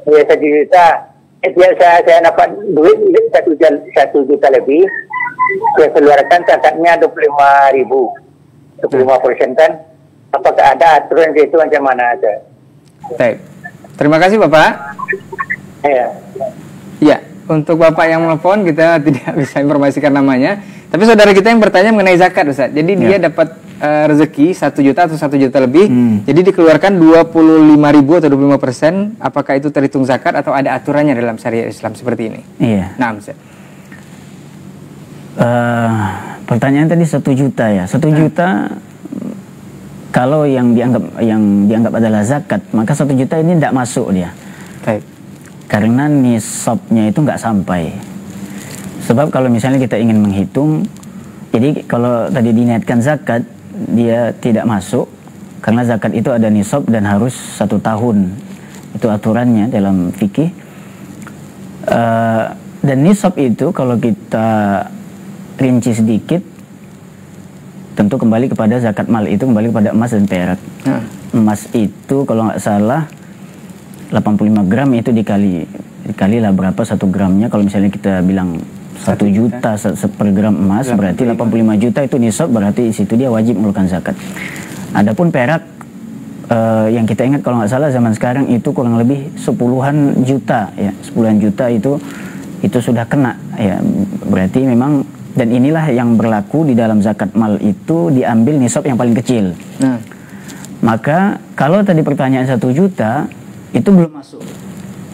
Iya 1 juta. Biasa saya dapat duit 1 juta lebih. Saya keluarkan zakatnya 25.000, 25% kan. Apakah ada aturan gitu macam mana aja? Baik. Terima kasih Bapak. Iya. Ya, untuk Bapak yang menelpon kita tidak bisa informasikan namanya. Tapi saudara kita yang bertanya mengenai zakat Ustaz. Jadi dia dapat rezeki 1 juta atau 1 juta lebih. Jadi dikeluarkan 25.000 atau 25%. Apakah itu terhitung zakat atau ada aturannya dalam syariat Islam seperti ini? Iya. Nah, Ustaz. Pertanyaan tadi 1 juta ya. 1 juta kalau yang dianggap adalah zakat, maka 1 juta ini tidak masuk dia. Baik. Karena nisabnya itu nggak sampai. Sebab kalau misalnya kita ingin menghitung, jadi kalau tadi diniatkan zakat, dia tidak masuk karena zakat itu ada nisab dan harus 1 tahun. Itu aturannya dalam fikih. Dan nisab itu kalau kita rinci sedikit, tentu kembali kepada zakat mal, itu kembali kepada emas dan perak. Emas itu kalau nggak salah 85 gram itu dikali lah berapa 1 gramnya. Kalau misalnya kita bilang 1 juta per gram emas, berarti 85 juta itu nisab, berarti di situ dia wajib mengeluarkan zakat. Adapun perak yang kita ingat kalau nggak salah zaman sekarang itu kurang lebih 10-an juta ya, 10-an juta itu itu sudah kena, ya berarti memang, dan inilah yang berlaku di dalam zakat mal itu diambil nisab yang paling kecil. Maka kalau tadi pertanyaan 1 juta itu belum masuk.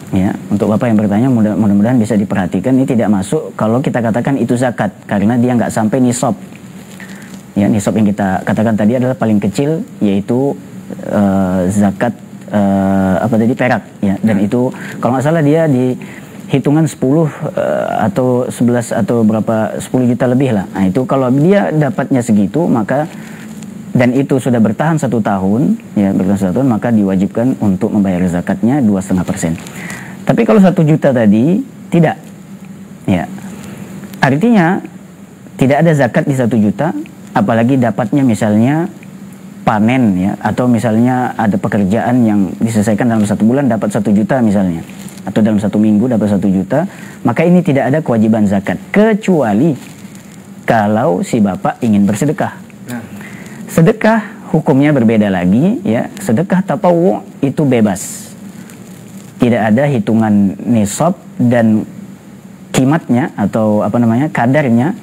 Ya, untuk Bapak yang bertanya mudah-mudahan bisa diperhatikan, ini tidak masuk kalau kita katakan itu zakat karena dia nggak sampai nisab. Ya, nisab yang kita katakan tadi adalah paling kecil, yaitu zakat perak, ya. Dan itu kalau nggak salah dia di hitungan 10 atau 11 atau berapa 10 juta lebih lah. Nah, itu kalau dia dapatnya segitu, maka dan itu sudah bertahan 1 tahun, ya bertahan 1 tahun, maka diwajibkan untuk membayar zakatnya 2,5%. Tapi kalau 1 juta tadi tidak, ya artinya tidak ada zakat di 1 juta, apalagi dapatnya misalnya panen, ya, atau misalnya ada pekerjaan yang diselesaikan dalam 1 bulan dapat 1 juta misalnya, atau dalam 1 minggu dapat 1 juta, maka ini tidak ada kewajiban zakat kecuali kalau si bapak ingin bersedekah. Sedekah hukumnya berbeda lagi, ya. Sedekah tatawwu itu bebas, tidak ada hitungan nisab dan kimatnya atau kadarnya,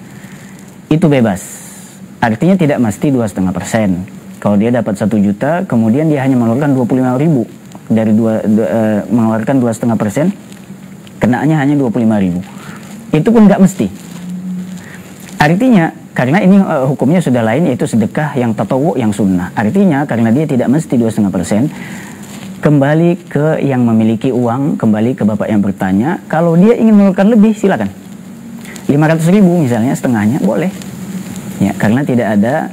itu bebas. Artinya tidak mesti 2,5%. Kalau dia dapat 1 juta, kemudian dia hanya mengeluarkan 25.000 dari mengeluarkan 2,5%, kenaannya hanya 25.000. Itu pun nggak mesti. Artinya karena ini hukumnya sudah lain, yaitu sedekah yang tatawwu, yang sunnah. Artinya karena dia tidak mesti 2,5%, kembali ke yang memiliki uang, kembali ke bapak yang bertanya. Kalau dia ingin mengeluarkan lebih, silakan. 500.000 misalnya, setengahnya boleh. Ya, karena tidak ada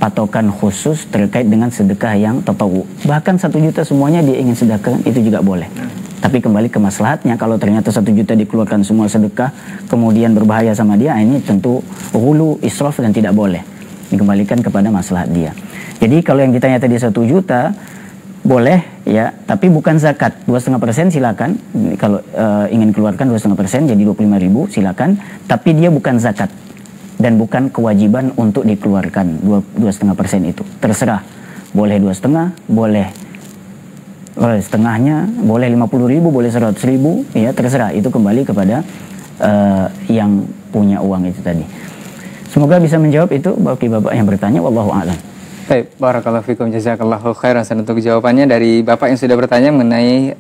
patokan khusus terkait dengan sedekah yang tatawwu. Bahkan 1 juta semuanya dia ingin sedekahkan, itu juga boleh. Tapi kembali ke maslahatnya, kalau ternyata 1 juta dikeluarkan semua sedekah, kemudian berbahaya sama dia, ini tentu ghulu, israf, dan tidak boleh. Dikembalikan kepada maslahat dia. Jadi kalau yang ditanya tadi 1 juta, boleh, ya, tapi bukan zakat. 2,5% silakan. Kalau ingin keluarkan 2,5% jadi 25.000, silakan. Tapi dia bukan zakat dan bukan kewajiban untuk dikeluarkan 2,5% itu. Terserah. Boleh 2,5, boleh setengahnya, boleh 50.000, boleh 100.000, ya terserah. Itu kembali kepada yang punya uang itu tadi. Semoga bisa menjawab itu bagi bapak yang bertanya. Wallahu a'lam. Baik, barakallahu fikum, jazakallahu khairan untuk jawabannya dari bapak yang sudah bertanya mengenai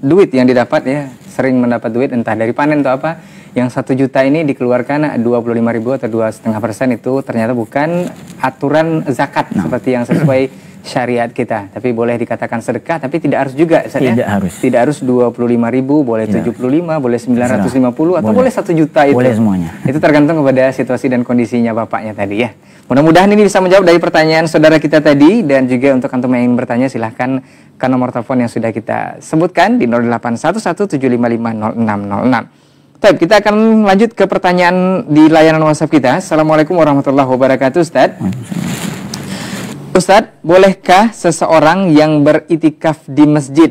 duit yang didapat, ya, sering mendapat duit entah dari panen atau apa. Yang 1 juta ini dikeluarkan 25.000 atau 2,5%, itu ternyata bukan aturan zakat seperti yang sesuai syariat kita, tapi boleh dikatakan sedekah, tapi tidak harus juga, tidak harus 25.000, boleh 75, boleh 950, atau boleh 1 juta, itu boleh semuanya. Itu tergantung kepada situasi dan kondisinya bapaknya tadi, ya. Mudah-mudahan ini bisa menjawab dari pertanyaan saudara kita tadi, dan juga untuk antum yang ingin bertanya silahkan ke nomor telepon yang sudah kita sebutkan di 0811755606. Baik, kita akan lanjut ke pertanyaan di layanan WhatsApp kita. Assalamualaikum warahmatullahi wabarakatuh, Ustaz. Ustaz, bolehkah seseorang yang beritikaf di masjid,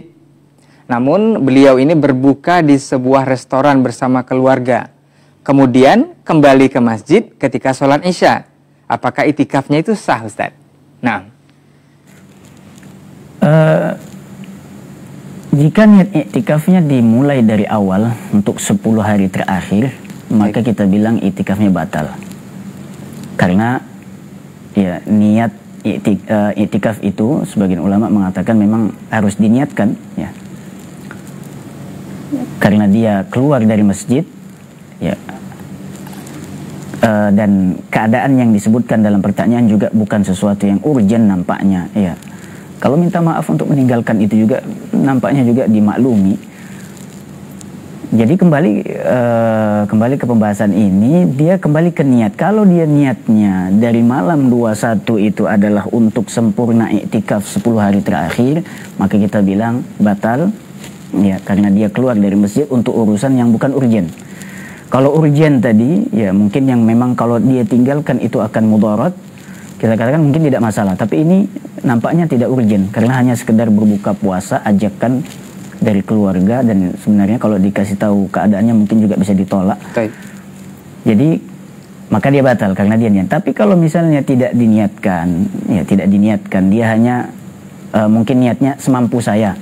namun beliau ini berbuka di sebuah restoran bersama keluarga, kemudian kembali ke masjid ketika sholat isya? Apakah itikafnya itu sah, Ustaz? Nah, jika niat iktikafnya dimulai dari awal untuk 10 hari terakhir, maka kita bilang iktikafnya batal. Karena ya niat iktikaf itu sebagian ulama mengatakan memang harus diniatkan, ya. Karena dia keluar dari masjid, ya. Dan keadaan yang disebutkan dalam pertanyaan juga bukan sesuatu yang urgent nampaknya, ya. Kalau minta maaf untuk meninggalkan itu juga nampaknya juga dimaklumi. Jadi kembali ke pembahasan ini, dia kembali ke niat. Kalau dia niatnya dari malam 21 itu adalah untuk sempurna iktikaf 10 hari terakhir, maka kita bilang batal, ya, karena dia keluar dari masjid untuk urusan yang bukan urgent. Kalau urgent tadi, ya mungkin yang memang kalau dia tinggalkan itu akan mudarat, kita katakan mungkin tidak masalah. Tapi ini nampaknya tidak urgent, karena hanya sekedar berbuka puasa, ajakan dari keluarga, dan sebenarnya kalau dikasih tahu keadaannya mungkin juga bisa ditolak. Baik. Jadi maka dia batal karena dia niat. Tapi kalau misalnya tidak diniatkan, ya tidak diniatkan, dia hanya mungkin niatnya semampu saya.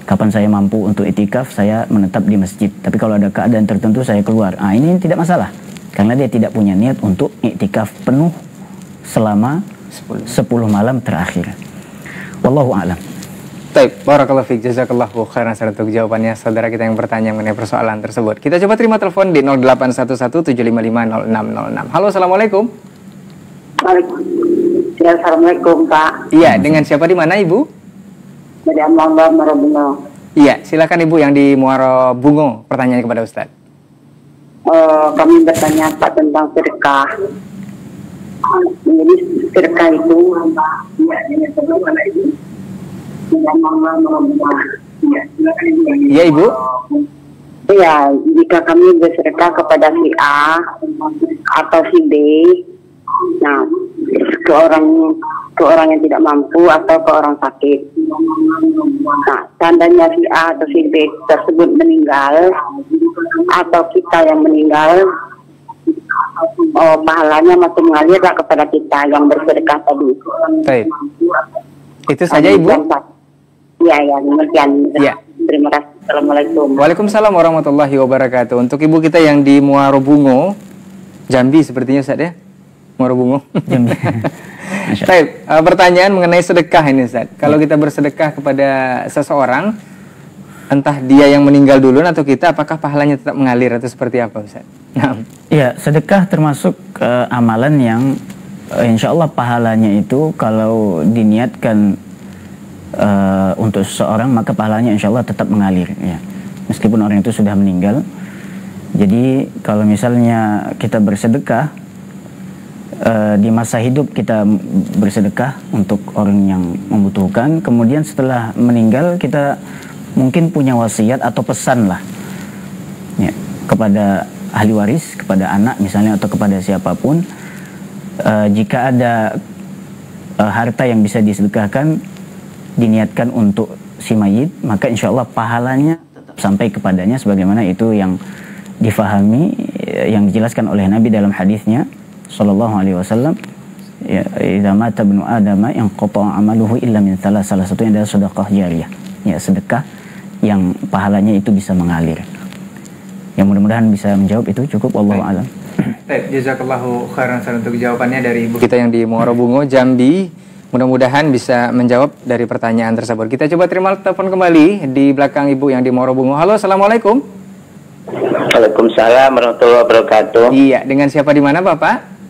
Kapan saya mampu untuk itikaf, saya menetap di masjid. Tapi kalau ada keadaan tertentu, saya keluar. Ini tidak masalah. Karena dia tidak punya niat untuk itikaf penuh selama 10 malam terakhir. Wallahu a'lam. Baik, barakallahu fiik, jazakallahu khairan untuk jawabannya saudara kita yang bertanya mengenai persoalan tersebut. Kita coba terima telepon di 0811755606. Halo, assalamualaikum. Assalamualaikum, Pak. Iya, dengan siapa di mana Ibu? Dari Muara Bungo. Iya, silakan Ibu yang di Muara Bungo, pertanyaannya kepada Ustaz. Kami bertanya Pak tentang sedekah. Jadi sedekah itu Iya Ibu. Ya, jika kami bersedekah kepada si A atau si B, nah ke orang yang tidak mampu atau ke orang sakit. Nah, tandanya si A atau si B tersebut meninggal atau kita yang meninggal, pahalanya masih mengalir kepada kita yang bersedekah tadi. Baik. Itu saja Ibu. Ya, demikian. Ya. Terima kasih. Assalamualaikum. Waalaikumsalam warahmatullahi wabarakatuh. Untuk Ibu kita yang di Muara Bungo, Jambi sepertinya Ustaz ya? Muara Bungo. Jambi. Baik, pertanyaan mengenai sedekah ini Ustaz. Kalau kita bersedekah kepada seseorang, entah dia yang meninggal dulu atau kita, apakah pahalanya tetap mengalir atau seperti apa Ustaz? Nah. Ya, sedekah termasuk amalan yang insya Allah pahalanya itu kalau diniatkan untuk seseorang, maka pahalanya insya Allah tetap mengalir ya. Meskipun orang itu sudah meninggal. Jadi kalau misalnya kita bersedekah di masa hidup, kita bersedekah untuk orang yang membutuhkan, kemudian setelah meninggal kita mungkin punya wasiat atau pesan lah ya, kepada ahli waris, kepada anak misalnya atau kepada siapapun, jika ada harta yang bisa disedekahkan diniatkan untuk si mayit, maka insya Allah pahalanya tetap sampai kepadanya sebagaimana itu yang difahami, yang dijelaskan oleh Nabi dalam hadisnya sallallahu alaihi wasallam, ya, idza mata ibnu adam yang qata'a amaluhu illa min thalath, salah satunya adalah sedekah jariyah, ya, sedekah yang pahalanya itu bisa mengalir. Yang mudah-mudahan bisa menjawab itu. Cukup, wallahu alam. Baik, jazakallahu khairan untuk jawabannya dari Ibu kita yang di Muara Bungo, Jambi. Mudah-mudahan bisa menjawab dari pertanyaan tersebut. Kita coba terima telepon kembali di belakang Ibu yang di Muara Bungo. Halo, assalamualaikum. Waalaikumsalam warahmatullahi wabarakatuh. Iya, dengan siapa di mana Bapak?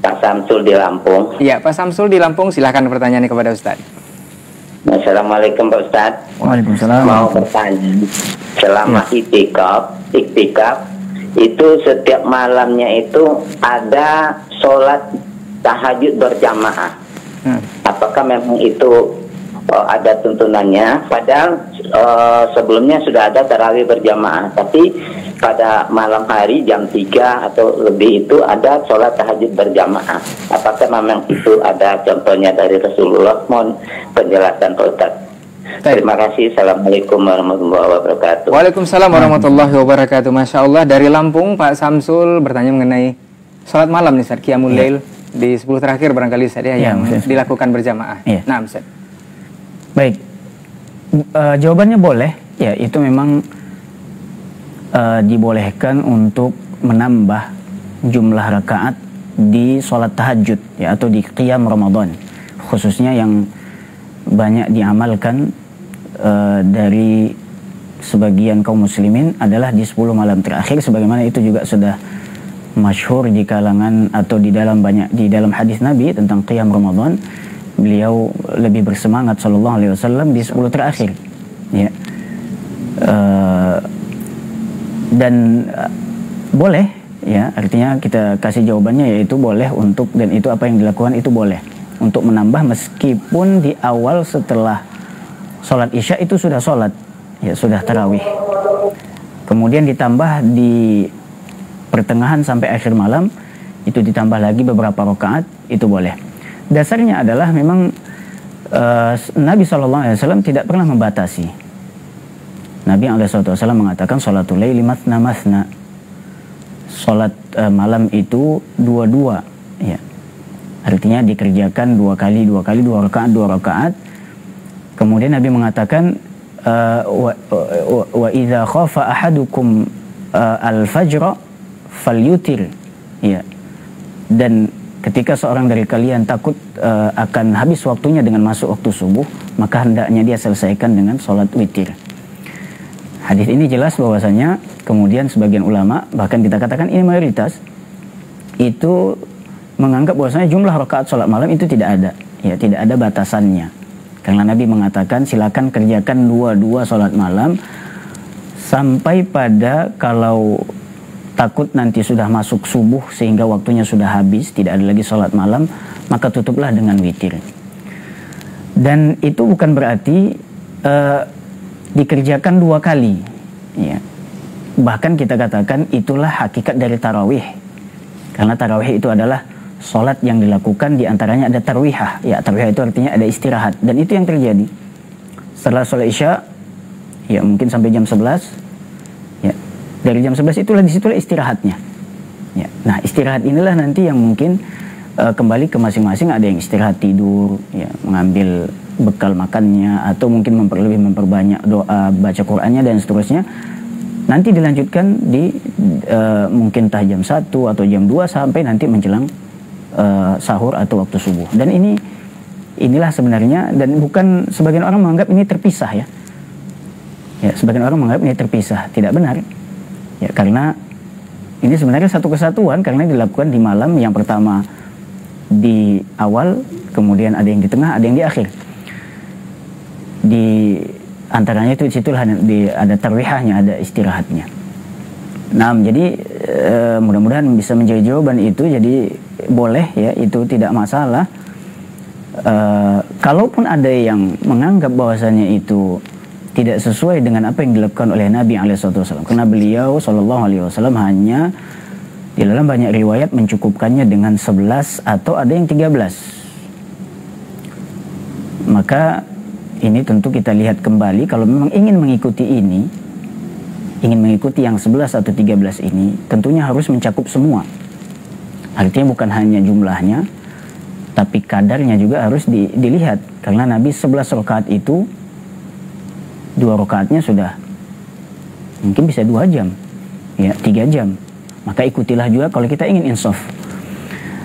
Pak Samsul di Lampung. Iya, Pak Samsul di Lampung, silahkan pertanyaannya kepada Ustaz. Assalamualaikum Pak Ustaz. Waalaikumsalam. Mau bertanya, selama iktikaf itu setiap malamnya itu ada sholat tahajud berjamaah. Apakah memang itu ada tuntunannya? Padahal sebelumnya sudah ada tarawih berjamaah, tapi pada malam hari jam 3 atau lebih itu ada sholat tahajud berjamaah. Apakah memang itu ada contohnya dari Rasulullah? Mohon penjelasan Pak Ustaz. Terima kasih. Assalamualaikum warahmatullahi wabarakatuh. Waalaikumsalam warahmatullahi wabarakatuh. Masya Allah, dari Lampung Pak Samsul bertanya mengenai sholat malam nih Ustaz, Qiyamul Lail di 10 terakhir barangkali Ustaz ya, yang dilakukan berjamaah. Nah Ustaz. Baik, jawabannya boleh ya, itu memang dibolehkan untuk menambah jumlah rakaat di sholat tahajud ya, atau di qiyam Ramadan, khususnya yang banyak diamalkan dari sebagian kaum muslimin adalah di 10 malam terakhir, sebagaimana itu juga sudah masyhur di kalangan atau di dalam hadis Nabi tentang qiyam Ramadan. Beliau lebih bersemangat sallallahu alaihi wasallam di 10 terakhir ya. Dan boleh ya, artinya kita kasih jawabannya yaitu boleh untuk, dan itu apa yang dilakukan itu boleh untuk menambah, meskipun di awal setelah sholat isya itu sudah sholat ya, sudah tarawih, kemudian ditambah di pertengahan sampai akhir malam itu ditambah lagi beberapa rakaat, itu boleh. Dasarnya adalah memang Nabi SAW tidak pernah membatasi. Nabi SAW mengatakan sholatul laili matsna matsna, sholat malam itu dua-dua ya. Artinya dikerjakan dua kali, 2 rakaat. Kemudian Nabi mengatakan wa idza khafa ahadukum al-fajra falyutir, ya. Dan ketika seorang dari kalian takut akan habis waktunya dengan masuk waktu subuh, maka hendaknya dia selesaikan dengan sholat witir. Hadis ini jelas bahwasanya kemudian sebagian ulama, bahkan kita katakan ini mayoritas, itu menganggap bahwasanya jumlah rakaat sholat malam itu tidak ada, ya, tidak ada batasannya. Karena Nabi mengatakan silakan kerjakan dua sholat malam sampai pada kalau takut nanti sudah masuk subuh sehingga waktunya sudah habis, tidak ada lagi sholat malam, maka tutuplah dengan witir. Dan itu bukan berarti dikerjakan 2 kali, ya. Bahkan kita katakan itulah hakikat dari tarawih, karena tarawih itu adalah sholat yang dilakukan, diantaranya ada tarwihah, ya. Tarwihah itu artinya ada istirahat, dan itu yang terjadi setelah sholat isya, ya, mungkin sampai jam 11, ya. Dari jam 11 disitulah istirahatnya, ya. Nah, istirahat inilah nanti yang mungkin kembali ke masing-masing. Ada yang istirahat tidur, ya, mengambil bekal makannya, atau mungkin memperbanyak doa, baca Qur'annya dan seterusnya. Nanti dilanjutkan di mungkin entah jam 1 atau jam 2 sampai nanti menjelang sahur atau waktu subuh. Dan inilah sebenarnya, dan bukan sebagian orang menganggap ini terpisah, ya. Ya, sebagian orang menganggap ini terpisah, tidak benar. Ya, karena ini sebenarnya satu kesatuan, karena dilakukan di malam yang pertama di awal, kemudian ada yang di tengah, ada yang di akhir. Di antaranya itu disitulah ada tarwihahnya, ada istirahatnya. Nah, jadi mudah-mudahan bisa menjadi jawaban itu. Jadi boleh, ya, itu tidak masalah. Kalaupun ada yang menganggap bahwasanya itu tidak sesuai dengan apa yang dilakukan oleh Nabi SAW, karena beliau SAW hanya di dalam banyak riwayat mencukupkannya dengan 11 atau ada yang 13. Maka ini tentu kita lihat kembali, kalau memang ingin mengikuti ini, ingin mengikuti yang 11 atau 13 ini, tentunya harus mencakup semua. Artinya bukan hanya jumlahnya, tapi kadarnya juga harus dilihat. Karena Nabi 11 rakaat itu, 2 rakaatnya sudah mungkin bisa 2 jam, ya, 3 jam. Maka ikutilah juga kalau kita ingin insaf.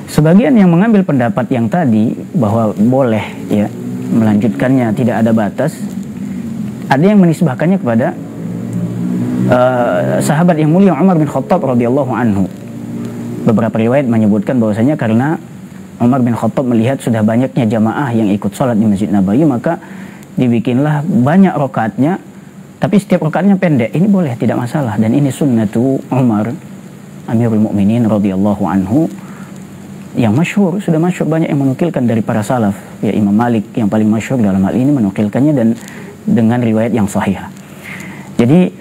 Sebagian yang mengambil pendapat yang tadi bahwa boleh, ya, melanjutkannya tidak ada batas, ada yang menisbahkannya kepada sahabat yang mulia Umar bin Khattab radhiyallahu anhu. Beberapa riwayat menyebutkan bahwasanya karena Umar bin Khattab melihat sudah banyaknya jamaah yang ikut sholat di Masjid Nabawi, maka dibikinlah banyak rakaatnya, tapi setiap rakaatnya pendek. Ini boleh, tidak masalah, dan ini sunnatu Umar Amirul Mukminin radhiyallahu anhu yang masyhur, sudah masyhur, banyak yang menukilkan dari para salaf, ya. Imam Malik yang paling masyhur dalam hal ini menukilkannya, dan dengan riwayat yang sahih. Jadi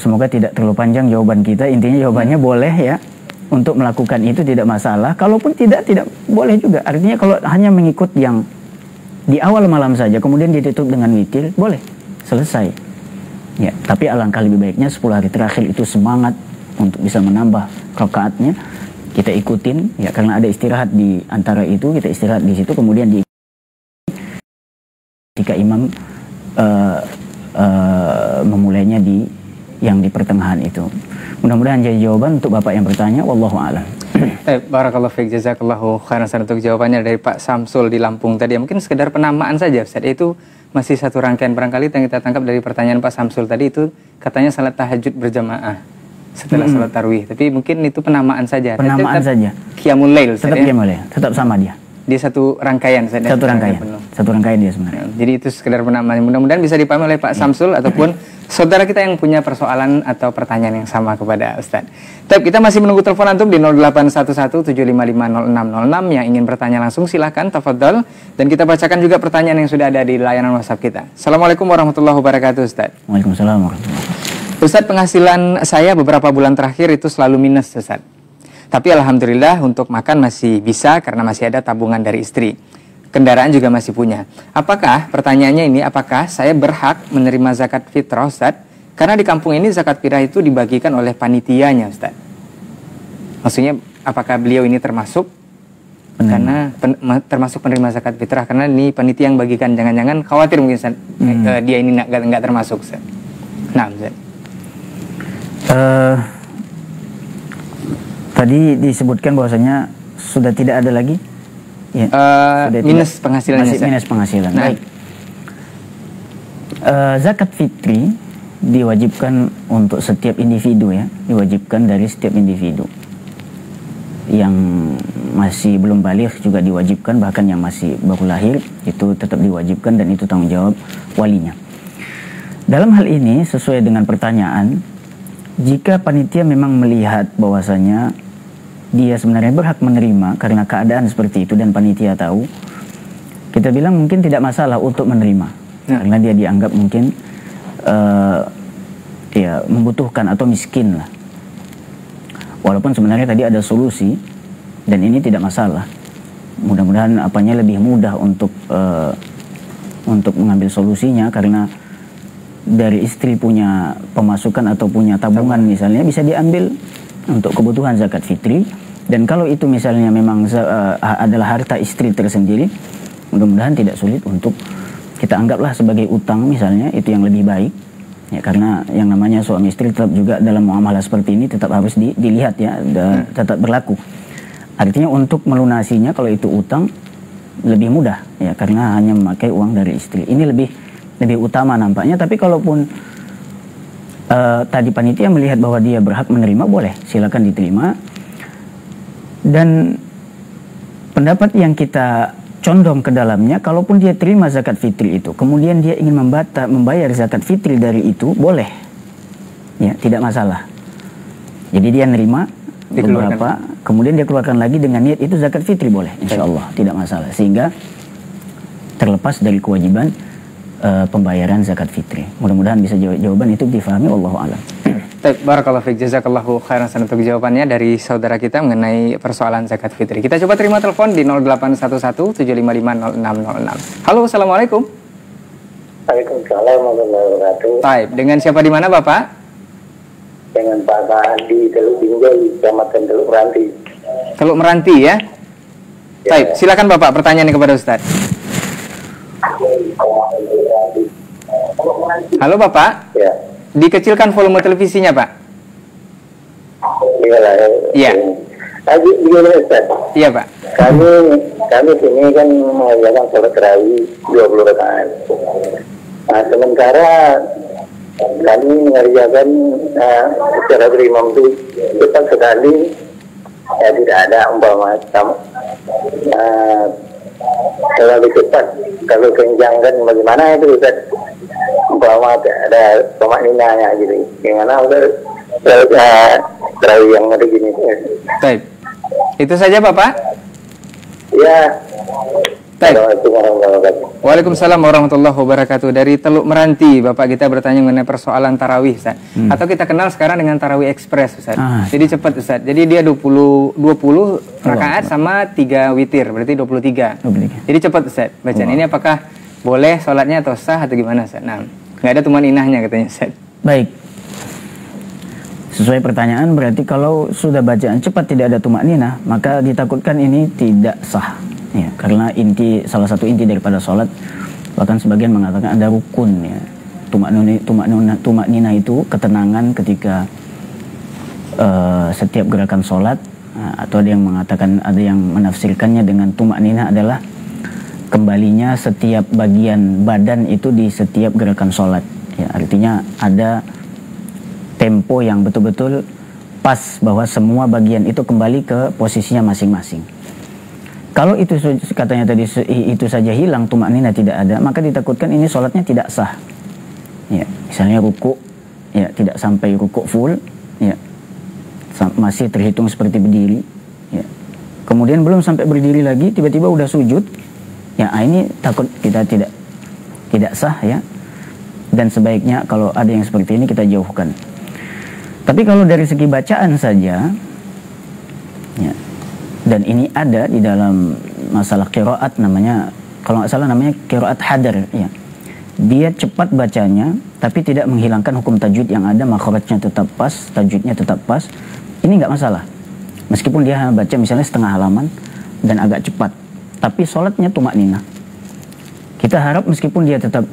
semoga tidak terlalu panjang jawaban kita. Intinya jawabannya boleh, ya, untuk melakukan itu tidak masalah. Kalaupun tidak boleh juga. Artinya kalau hanya mengikut yang di awal malam saja kemudian ditutup dengan witir, boleh, selesai, ya. Tapi alangkah lebih baiknya 10 hari terakhir itu semangat untuk bisa menambah rakaatnya, kita ikutin, ya, karena ada istirahat di antara itu, kita istirahat di situ, kemudian ketika imam memulainya di yang di pertengahan itu. Mudah-mudahan jadi jawaban untuk Bapak yang bertanya. Wallahu a'lam. Barakallahu fiik, jazakallahu khairan untuk jawabannya dari Pak Samsul di Lampung tadi. Mungkin sekedar penamaan saja, Ustaz. Itu masih satu rangkaian barangkali yang kita tangkap dari pertanyaan Pak Samsul tadi, itu katanya salat tahajud berjamaah setelah salat tarawih. Tapi mungkin itu penamaan saja. Penamaan saja. Qiyamul lail, tetap qiyamul lail, tetap sama dia. Dia satu rangkaian saja. Satu rangkaian dia sebenarnya. Jadi itu sekedar penamaan. Mudah-mudahan bisa dipahami oleh Pak Samsul ataupun saudara kita yang punya persoalan atau pertanyaan yang sama kepada Ustaz. Tapi kita masih menunggu telepon antum di 0811-755-0606 yang ingin bertanya langsung, silahkan tafadhol, dan kita bacakan juga pertanyaan yang sudah ada di layanan WhatsApp kita. Assalamualaikum warahmatullahi wabarakatuh, Ustaz. Waalaikumsalam warahmatullahi wabarakatuh. Ustaz, penghasilan saya beberapa bulan terakhir itu selalu minus, Ustaz. Tapi alhamdulillah untuk makan masih bisa karena masih ada tabungan dari istri. Kendaraan juga masih punya. Apakah, pertanyaannya ini, apakah saya berhak menerima zakat fitrah, Ustaz? Karena di kampung ini zakat fitrah itu dibagikan oleh panitianya, Ustaz. Maksudnya, apakah beliau ini termasuk Karena termasuk penerima zakat fitrah, karena ini panitia yang bagikan, jangan-jangan khawatir mungkin Ustaz, dia ini nggak termasuk Ustaz. Nah, Ustaz. Tadi disebutkan bahwasanya sudah tidak ada lagi ya, minus penghasilannya. Minus penghasilan. Nah. Baik. Zakat fitri diwajibkan untuk setiap individu ya, diwajibkan dari setiap individu. Yang masih belum balik juga diwajibkan, bahkan yang masih baru lahir itu tetap diwajibkan dan itu tanggung jawab walinya. Dalam hal ini sesuai dengan pertanyaan, jika panitia memang melihat bahwasanya dia sebenarnya berhak menerima karena keadaan seperti itu dan panitia tahu, kita bilang mungkin tidak masalah untuk menerima karena dia dianggap mungkin ya membutuhkan atau miskin lah. Walaupun sebenarnya tadi ada solusi dan ini tidak masalah. Mudah-mudahan apanya lebih mudah untuk mengambil solusinya, karena dari istri punya pemasukan atau punya tabungan misalnya bisa diambil untuk kebutuhan zakat fitri, dan kalau itu misalnya memang adalah harta istri tersendiri, mudah-mudahan tidak sulit untuk kita anggaplah sebagai utang misalnya, itu yang lebih baik. Ya, karena yang namanya suami istri tetap juga dalam muamalah seperti ini tetap harus dilihat ya, tetap berlaku. Artinya untuk melunasinya kalau itu utang lebih mudah ya, karena hanya memakai uang dari istri. Ini lebih utama nampaknya. Tapi kalaupun tadi panitia melihat bahwa dia berhak menerima, boleh, silakan diterima. Dan pendapat yang kita condong ke dalamnya, kalaupun dia terima zakat fitri itu, kemudian dia ingin membayar zakat fitri dari itu, boleh, ya, tidak masalah. Jadi dia nerima beberapa, kemudian dia keluarkan lagi dengan niat itu zakat fitri, boleh, insya Allah tidak masalah, sehingga terlepas dari kewajiban pembayaran zakat fitri. Mudah-mudahan bisa jawaban itu difahami, wallahu a'lam. Baik, barakallahu fiik, jazakallahu khairan untuk jawabannya dari saudara kita mengenai persoalan zakat fitri. Kita coba terima telepon di 0811-755-0606. Halo, assalamualaikum. Waalaikumsalam warahmatullahi wabarakatuh. Baik, dengan siapa di mana Bapak? Dengan Pak Andi Teluk Binjai, Kecamatan Teluk Meranti. Teluk Meranti ya? Baik, silakan Bapak pertanyaannya kepada Ustaz. Halo Bapak. Ya. Dikecilkan volume televisinya, Pak. Iya. Lagi begini Ustaz. Iya, Pak. Kami sini kan mengerjakan sholat tarawih 20 rakaat. Nah, sementara kami mengerjakan secara berimam itu cepat sekali. Ya, tidak ada umpama terlalu cepat. Kalau kencangkan bagaimana itu Ustaz? Umpama ada pemakninanya gitu. Gimana Ustaz? Terawih yang ada gini. Baik. Itu saja Bapak? Ya. Baik. Assalamualaikum warahmatullahi wabarakatuh. Waalaikumsalam warahmatullahi wabarakatuh. Dari Teluk Meranti, Bapak kita bertanya mengenai persoalan tarawih, Ustaz. Atau kita kenal sekarang dengan tarawih ekspres, Ustaz. Jadi cepat, Ustaz. Jadi dia 20 rakaat sama 3 witir, berarti 23. Jadi cepat, Ustaz. Bacaan ini apakah boleh sholatnya atau sah atau gimana, Ustaz? Nah, nggak ada tumaninahnya katanya, Ustaz. Baik. Sesuai pertanyaan, berarti kalau sudah bacaan cepat tidak ada tumakninah, maka ditakutkan ini tidak sah. Ya, karena salah satu inti daripada sholat, bahkan sebagian mengatakan ada rukun ya. Tumakninah itu ketenangan ketika setiap gerakan sholat, atau ada yang mengatakan, ada yang menafsirkannya dengan tumakninah adalah kembalinya setiap bagian badan itu di setiap gerakan sholat. Ya, artinya ada tempo yang betul-betul pas bahwa semua bagian itu kembali ke posisinya masing-masing. Kalau itu katanya tadi itu saja hilang, tumakninah tidak ada, maka ditakutkan ini sholatnya tidak sah. Ya, misalnya ruku, ya tidak sampai ruku full, ya masih terhitung seperti berdiri. Ya. Kemudian belum sampai berdiri lagi, tiba-tiba udah sujud. Ya, ini takut kita tidak sah ya. Dan sebaiknya kalau ada yang seperti ini kita jauhkan. Tapi kalau dari segi bacaan saja, ya, dan ini ada di dalam masalah qiraat, namanya, kalau nggak salah namanya qiraat hadar ya. Dia cepat bacanya tapi tidak menghilangkan hukum tajwid yang ada, makhrajnya tetap pas, tajwidnya tetap pas. Ini nggak masalah. Meskipun dia baca misalnya setengah halaman dan agak cepat, tapi sholatnya tumakninah. Kita harap meskipun dia tetap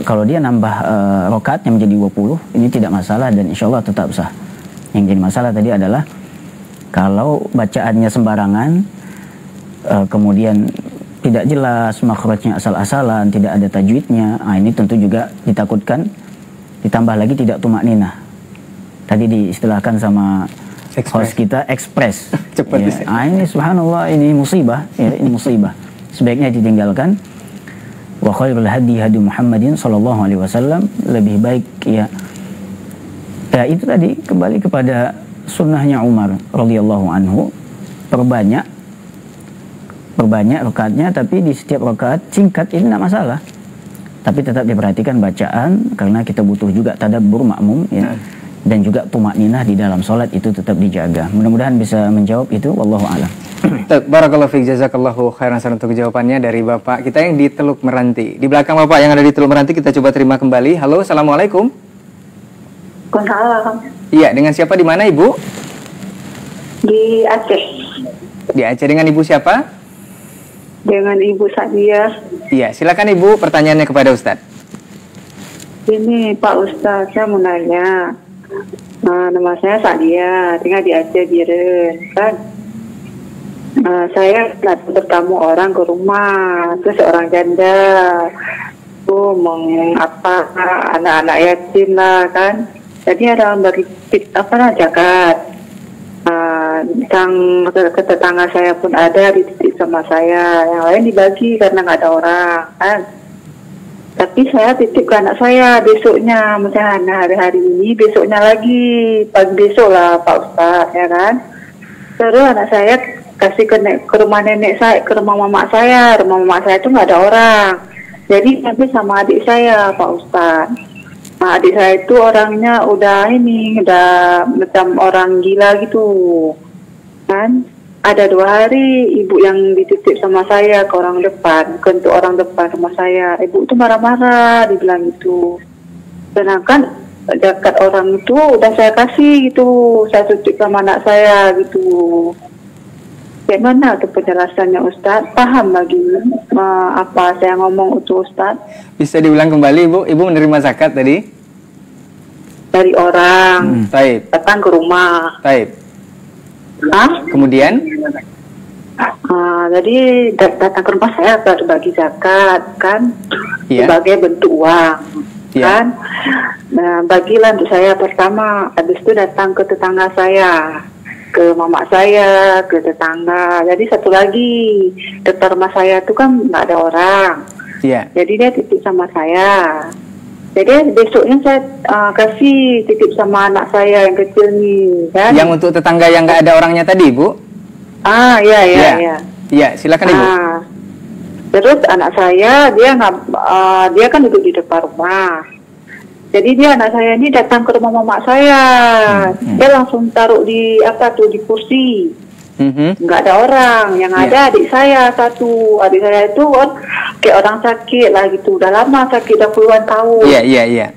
kalau dia nambah rakaatnya menjadi 20, ini tidak masalah dan insya Allah tetap sah. Yang jadi masalah tadi adalah kalau bacaannya sembarangan, kemudian tidak jelas makhrajnya asal-asalan, tidak ada tajwidnya, ini tentu juga ditakutkan. Ditambah lagi tidak tumakninah. Tadi diistilahkan sama host kita ekspres. Cepat ya. Ini subhanallah, ini musibah, ya, ini musibah. Sebaiknya ditinggalkan. Wa khairul hadi hadi Muhammadin sallallahu alaihi wasallam, lebih baik ya. Ya itu tadi kembali kepada sunnahnya Umar radhiyallahu anhu, perbanyak rakaatnya, tapi di setiap rakaat singkat ini tidak masalah. Tapi tetap diperhatikan bacaan karena kita butuh juga tadabbur makmum ya. Dan juga tumakninah di dalam sholat itu tetap dijaga. Mudah-mudahan bisa menjawab itu, wallahu a'lam. Barakallahu fiik, jazakallahu khairan untuk jawabannya dari Bapak kita yang di Teluk Meranti. Di belakang Bapak yang ada di Teluk Meranti kita coba terima kembali. Halo, assalamualaikum. Waalaikumsalam. Iya, dengan siapa di mana Ibu? Di Aceh. Di Aceh, dengan Ibu siapa? Dengan Ibu Sadia. Iya, silakan Ibu pertanyaannya kepada Ustadz. Ini Pak Ustadz, saya mau nanya. Nama saya Sadia, tinggal di Aceh Biren, kan? Saya bertamu orang ke rumah, terus seorang janda tuh anak-anak yatim lah kan. Jadi ada yang bagi zakat. Sang tetangga saya pun ada dititip sama saya, yang lain dibagi karena nggak ada orang kan. Tapi saya titip ke anak saya besoknya, misalnya hari-hari ini, besoknya lagi, pagi besok lah Pak Ustadz, ya kan. Terus anak saya kasih ke rumah nenek saya, ke rumah mama saya. Rumah mama saya itu nggak ada orang. Jadi nanti sama adik saya Pak Ustadz. Nah, adik saya itu orangnya udah macam orang gila gitu, kan. Ada 2 hari ibu yang dititip sama saya ke orang depan, ke untuk orang depan rumah saya. Ibu itu marah-marah, dibilang itu. Sedangkan zakat orang itu udah saya kasih gitu, saya titip sama anak saya gitu. Bagaimana tuh penjelasannya Ustadz? Paham lagi apa saya ngomong itu Ustadz? Bisa diulang kembali Ibu? Ibu menerima zakat tadi? Dari orang. Taib. Datang ke rumah. Taib. Hah? Kemudian? Jadi datang ke rumah saya bagi zakat kan, sebagai bentuk uang kan. Nah, bagilah untuk saya pertama. Habis itu datang ke tetangga saya, ke mama saya, ke tetangga. Jadi satu lagi dekat rumah saya itu kan nggak ada orang. Jadi dia titip sama saya. Jadi besoknya saya kasih titip sama anak saya yang kecil nih kan. Yang untuk tetangga yang nggak ada orangnya tadi, Bu? Iya. Iya, silakan Ibu. Terus anak saya dia kan duduk di depan rumah. Jadi anak saya ini datang ke rumah mama saya. Dia langsung taruh di kursi. Nggak ada orang, yang ada adik saya satu. Adik saya itu kayak orang sakit lah gitu, udah lama sakit, udah puluhan tahun. Iya.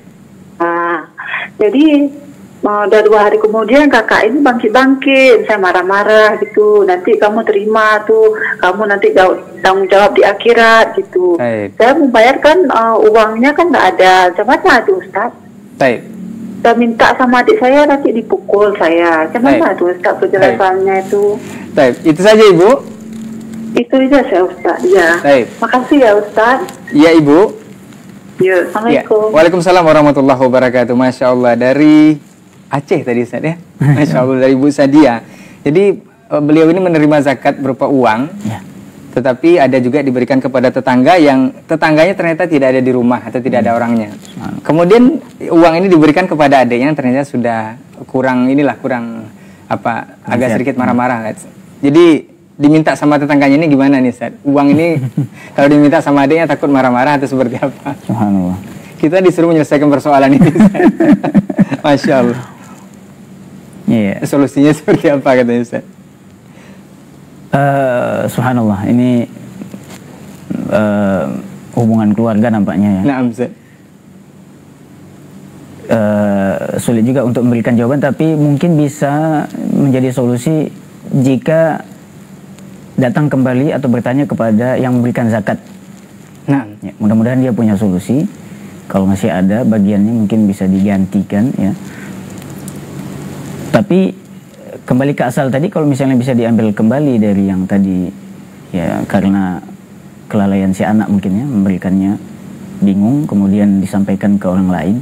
Jadi udah 2 hari kemudian kakak ini bangkit, saya marah-marah gitu. Nanti kamu terima tuh, kamu nanti tanggung jawab di akhirat gitu. Saya membayarkan uangnya kan nggak ada, gimana tuh Ustaz? Saya minta sama adik saya nanti dipukul saya. Gimana tuh Ustaz penjelasannya itu? Itu saja Ibu? Itu saja saya Ustaz, ya. Makasih ya Ustaz. Iya Ibu. Ya, Assalamualaikum. Waalaikumsalam warahmatullahi wabarakatuh. Masya Allah, dari Aceh tadi Ustaz ya. Masya Allah, dari Ibu Sadia. Jadi beliau ini menerima zakat berupa uang. Tetapi ada juga diberikan kepada tetangga yang tetangganya ternyata tidak ada di rumah atau tidak ada orangnya. Kemudian uang ini diberikan kepada adiknya yang ternyata sudah agak sedikit marah-marah. Jadi diminta sama tetangganya ini gimana nih Ustaz? Uang ini kalau diminta sama adiknya takut marah-marah atau seperti apa? Subhanallah. Kita disuruh menyelesaikan persoalan ini. Masya Allah. Solusinya seperti apa katanya Ustaz? Subhanallah, ini hubungan keluarga nampaknya ya. Sulit juga untuk memberikan jawaban, tapi mungkin bisa menjadi solusi jika datang kembali atau bertanya kepada yang memberikan zakat. Nah, Ya, mudah-mudahan dia punya solusi. Kalau masih ada bagiannya mungkin bisa digantikan ya. Tapi kembali ke asal tadi, kalau misalnya bisa diambil kembali dari yang tadi ya, karena kelalaian si anak mungkin ya, memberikannya bingung kemudian disampaikan ke orang lain.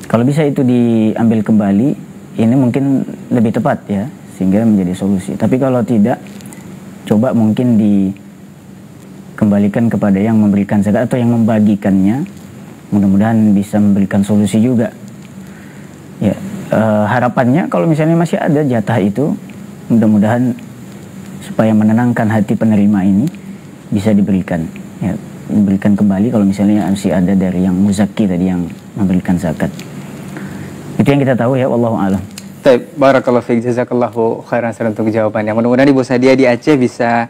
Kalau bisa itu diambil kembali, ini mungkin lebih tepat ya, sehingga menjadi solusi. Tapi kalau tidak, coba mungkin dikembalikan kepada yang memberikan zakat atau yang membagikannya. Mudah-mudahan bisa memberikan solusi juga. Ya, harapannya kalau misalnya masih ada jatah itu, mudah-mudahan supaya menenangkan hati penerima ini bisa diberikan. Ya, diberikan kembali kalau misalnya masih ada dari yang muzaki tadi yang memberikan zakat. Itu yang kita tahu ya, wallahu a'lam. Baik, barakallahu fiik, jazakallahu khairan untuk jawabannya. Mudah-mudahan Ibu Sadia di Aceh bisa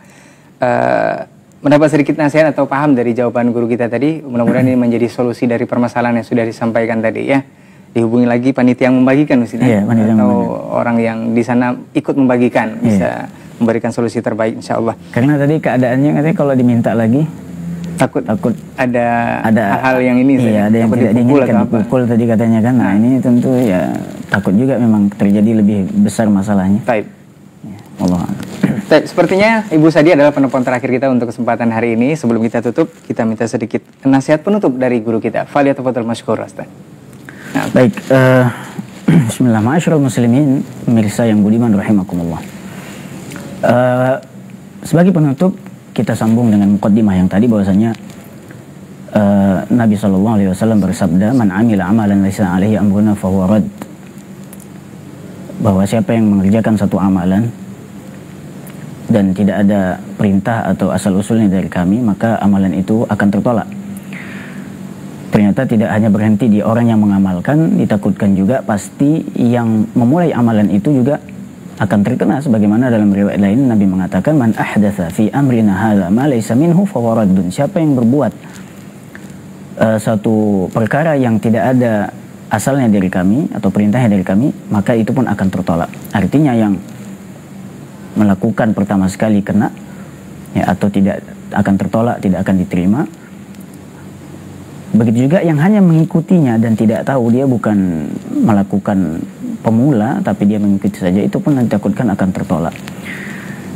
mendapat sedikit nasihat atau paham dari jawaban guru kita tadi. Mudah-mudahan ini menjadi solusi dari permasalahan yang sudah disampaikan tadi ya. Dihubungi lagi panitia yang membagikan Ustaz, Iya, panitia atau membagikan. orang yang di sana ikut membagikan bisa memberikan solusi terbaik insyaallah. Karena tadi keadaannya katanya kalau diminta lagi Takut ada hal-hal yang ini iya, ada yang takut tidak dipukul diinginkan, atau apa. dipukul tadi katanya kan. Nah, ini tentu ya takut juga memang terjadi lebih besar masalahnya. Baik. Ya, Allah. Baik, sepertinya Ibu Sadia adalah penelpon terakhir kita untuk kesempatan hari ini. Sebelum kita tutup, kita minta sedikit nasihat penutup dari guru kita. Faliyatafadhal masykur, Ustaz. Nah, Baik, bismillah, ma'asyiral muslimin, pemirsa yang budiman rahimakumullah. Sebagai penutup, kita sambung dengan muqaddimah yang tadi bahwasanya Nabi SAW bersabda, man amila amalan laisa alaihi amruna fahuwa rad. Bahwa siapa yang mengerjakan satu amalan dan tidak ada perintah atau asal usulnya dari kami, maka amalan itu akan tertolak. Ternyata tidak hanya berhenti di orang yang mengamalkan, ditakutkan juga pasti yang memulai amalan itu juga akan terkena. Sebagaimana dalam riwayat lain Nabi mengatakan, man ahdatsa fi amrina hadza ma laysa minhu fahuwa raddun. Siapa yang berbuat satu perkara yang tidak ada asalnya dari kami atau perintahnya dari kami, maka itu pun akan tertolak. Artinya yang melakukan pertama sekali kena ya, atau tidak akan tertolak, tidak akan diterima. Begitu juga yang hanya mengikutinya dan tidak tahu, dia bukan melakukan pemula tapi dia mengikuti saja, itu pun ditakutkan akan tertolak.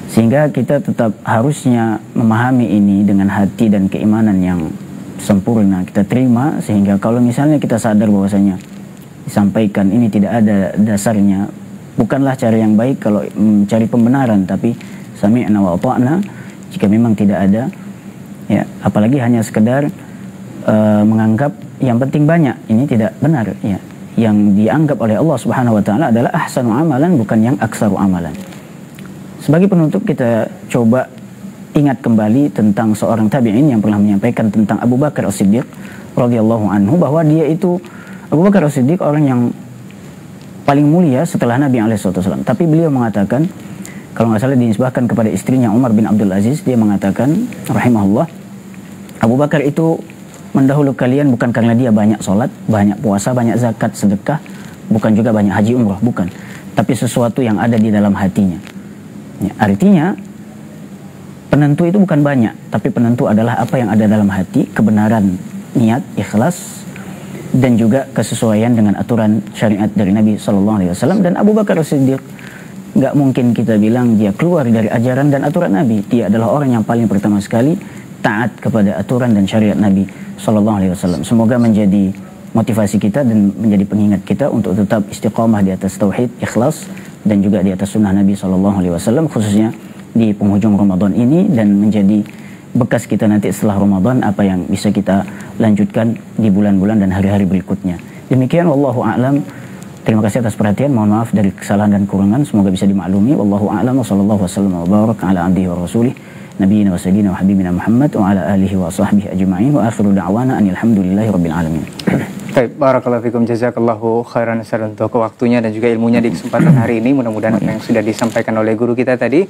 Sehingga kita tetap harusnya memahami ini dengan hati dan keimanan yang sempurna, kita terima. Sehingga kalau misalnya kita sadar bahwasanya disampaikan ini tidak ada dasarnya, bukanlah cara yang baik kalau mencari pembenaran, tapi sami'na wa ata'na jika memang tidak ada ya, apalagi hanya sekedar menganggap yang penting banyak, ini tidak benar ya. Yang dianggap oleh Allah Subhanahu wa taala adalah ahsanu amalan, bukan yang aksaru amalan. Sebagai penutup, kita coba ingat kembali tentang seorang tabi'in yang pernah menyampaikan tentang Abu Bakar As-Siddiq radhiyallahu anhu, bahwa dia itu, Abu Bakar As-Siddiq, orang yang paling mulia setelah Nabi SAW. Tapi beliau mengatakan, kalau nggak salah dinisbahkan kepada istrinya Umar bin Abdul Aziz, dia mengatakan rahimahullah, Abu Bakar itu mendahului kalian bukan karena dia banyak sholat, banyak puasa, banyak zakat, sedekah, bukan juga banyak haji umrah, bukan, tapi sesuatu yang ada di dalam hatinya ya, artinya penentu itu bukan banyak, tapi penentu adalah apa yang ada dalam hati, kebenaran niat, ikhlas, dan juga kesesuaian dengan aturan syariat dari Nabi SAW. Dan Abu Bakar As-Siddiq, nggak mungkin kita bilang dia keluar dari ajaran dan aturan Nabi. Dia adalah orang yang paling pertama sekali taat kepada aturan dan syariat Nabi SAW. Semoga menjadi motivasi kita dan menjadi pengingat kita untuk tetap istiqamah di atas tauhid, ikhlas, dan juga di atas sunnah Nabi SAW, khususnya di penghujung Ramadan ini, dan menjadi bekas kita nanti setelah Ramadan, apa yang bisa kita lanjutkan di bulan-bulan dan hari-hari berikutnya. Demikian, wallahu a'lam. Terima kasih atas perhatian, mohon maaf dari kesalahan dan kurangan, semoga bisa dimaklumi. Wallahu a'lam wa sallallahu wasallam wa baraka ala abdihi wa rasulih nabiyina wa sayyidina wa habibina Muhammad wa ala alihi wa sahbihi ajma'in wa akhiru da'wana anil hamdulillahi rabbil alamin. Baik, barakallahu fikum, jazakallahu khairan untuk waktunya dan juga ilmunya di kesempatan hari ini. Mudah-mudahan apa yang sudah disampaikan oleh guru kita tadi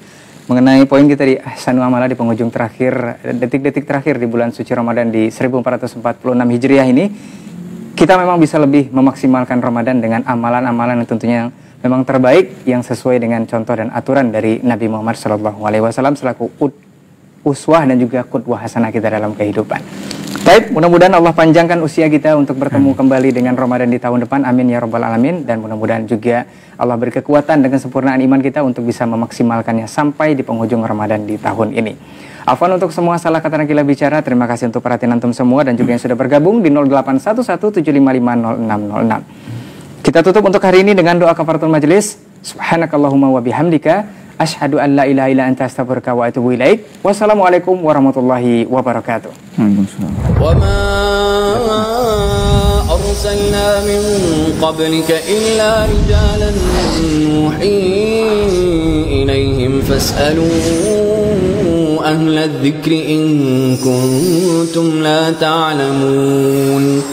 mengenai poin kita di ahsanu amala di penghujung terakhir, detik-detik terakhir di bulan suci Ramadan di 1446 Hijriah ini, kita memang bisa lebih memaksimalkan Ramadan dengan amalan-amalan yang tentunya memang terbaik yang sesuai dengan contoh dan aturan dari Nabi Muhammad SAW selaku uswah dan juga qudwah hasanah kita dalam kehidupan. Baik, mudah-mudahan Allah panjangkan usia kita untuk bertemu kembali dengan Ramadan di tahun depan. Amin ya rabbal alamin. Dan mudah-mudahan juga Allah beri kekuatan dan kesempurnaan iman kita untuk bisa memaksimalkannya sampai di penghujung Ramadan di tahun ini. Afwan untuk semua salah kata dan kila bicara. Terima kasih untuk perhatian antum semua dan juga yang sudah bergabung di 0811755606. Kita tutup untuk hari ini dengan doa kafaratul majelis. Subhanakallahumma wa bihamdika asyhadu an la ilaha illa anta astaghfiruka wa atubu ilaik. Wassalamualaikum warahmatullahi wabarakatuh. Wa ma arsalna min qablika illa rijalan nuhi ilaihim fas'alu ahla adh-dhikri in kuntum la ta'lamun.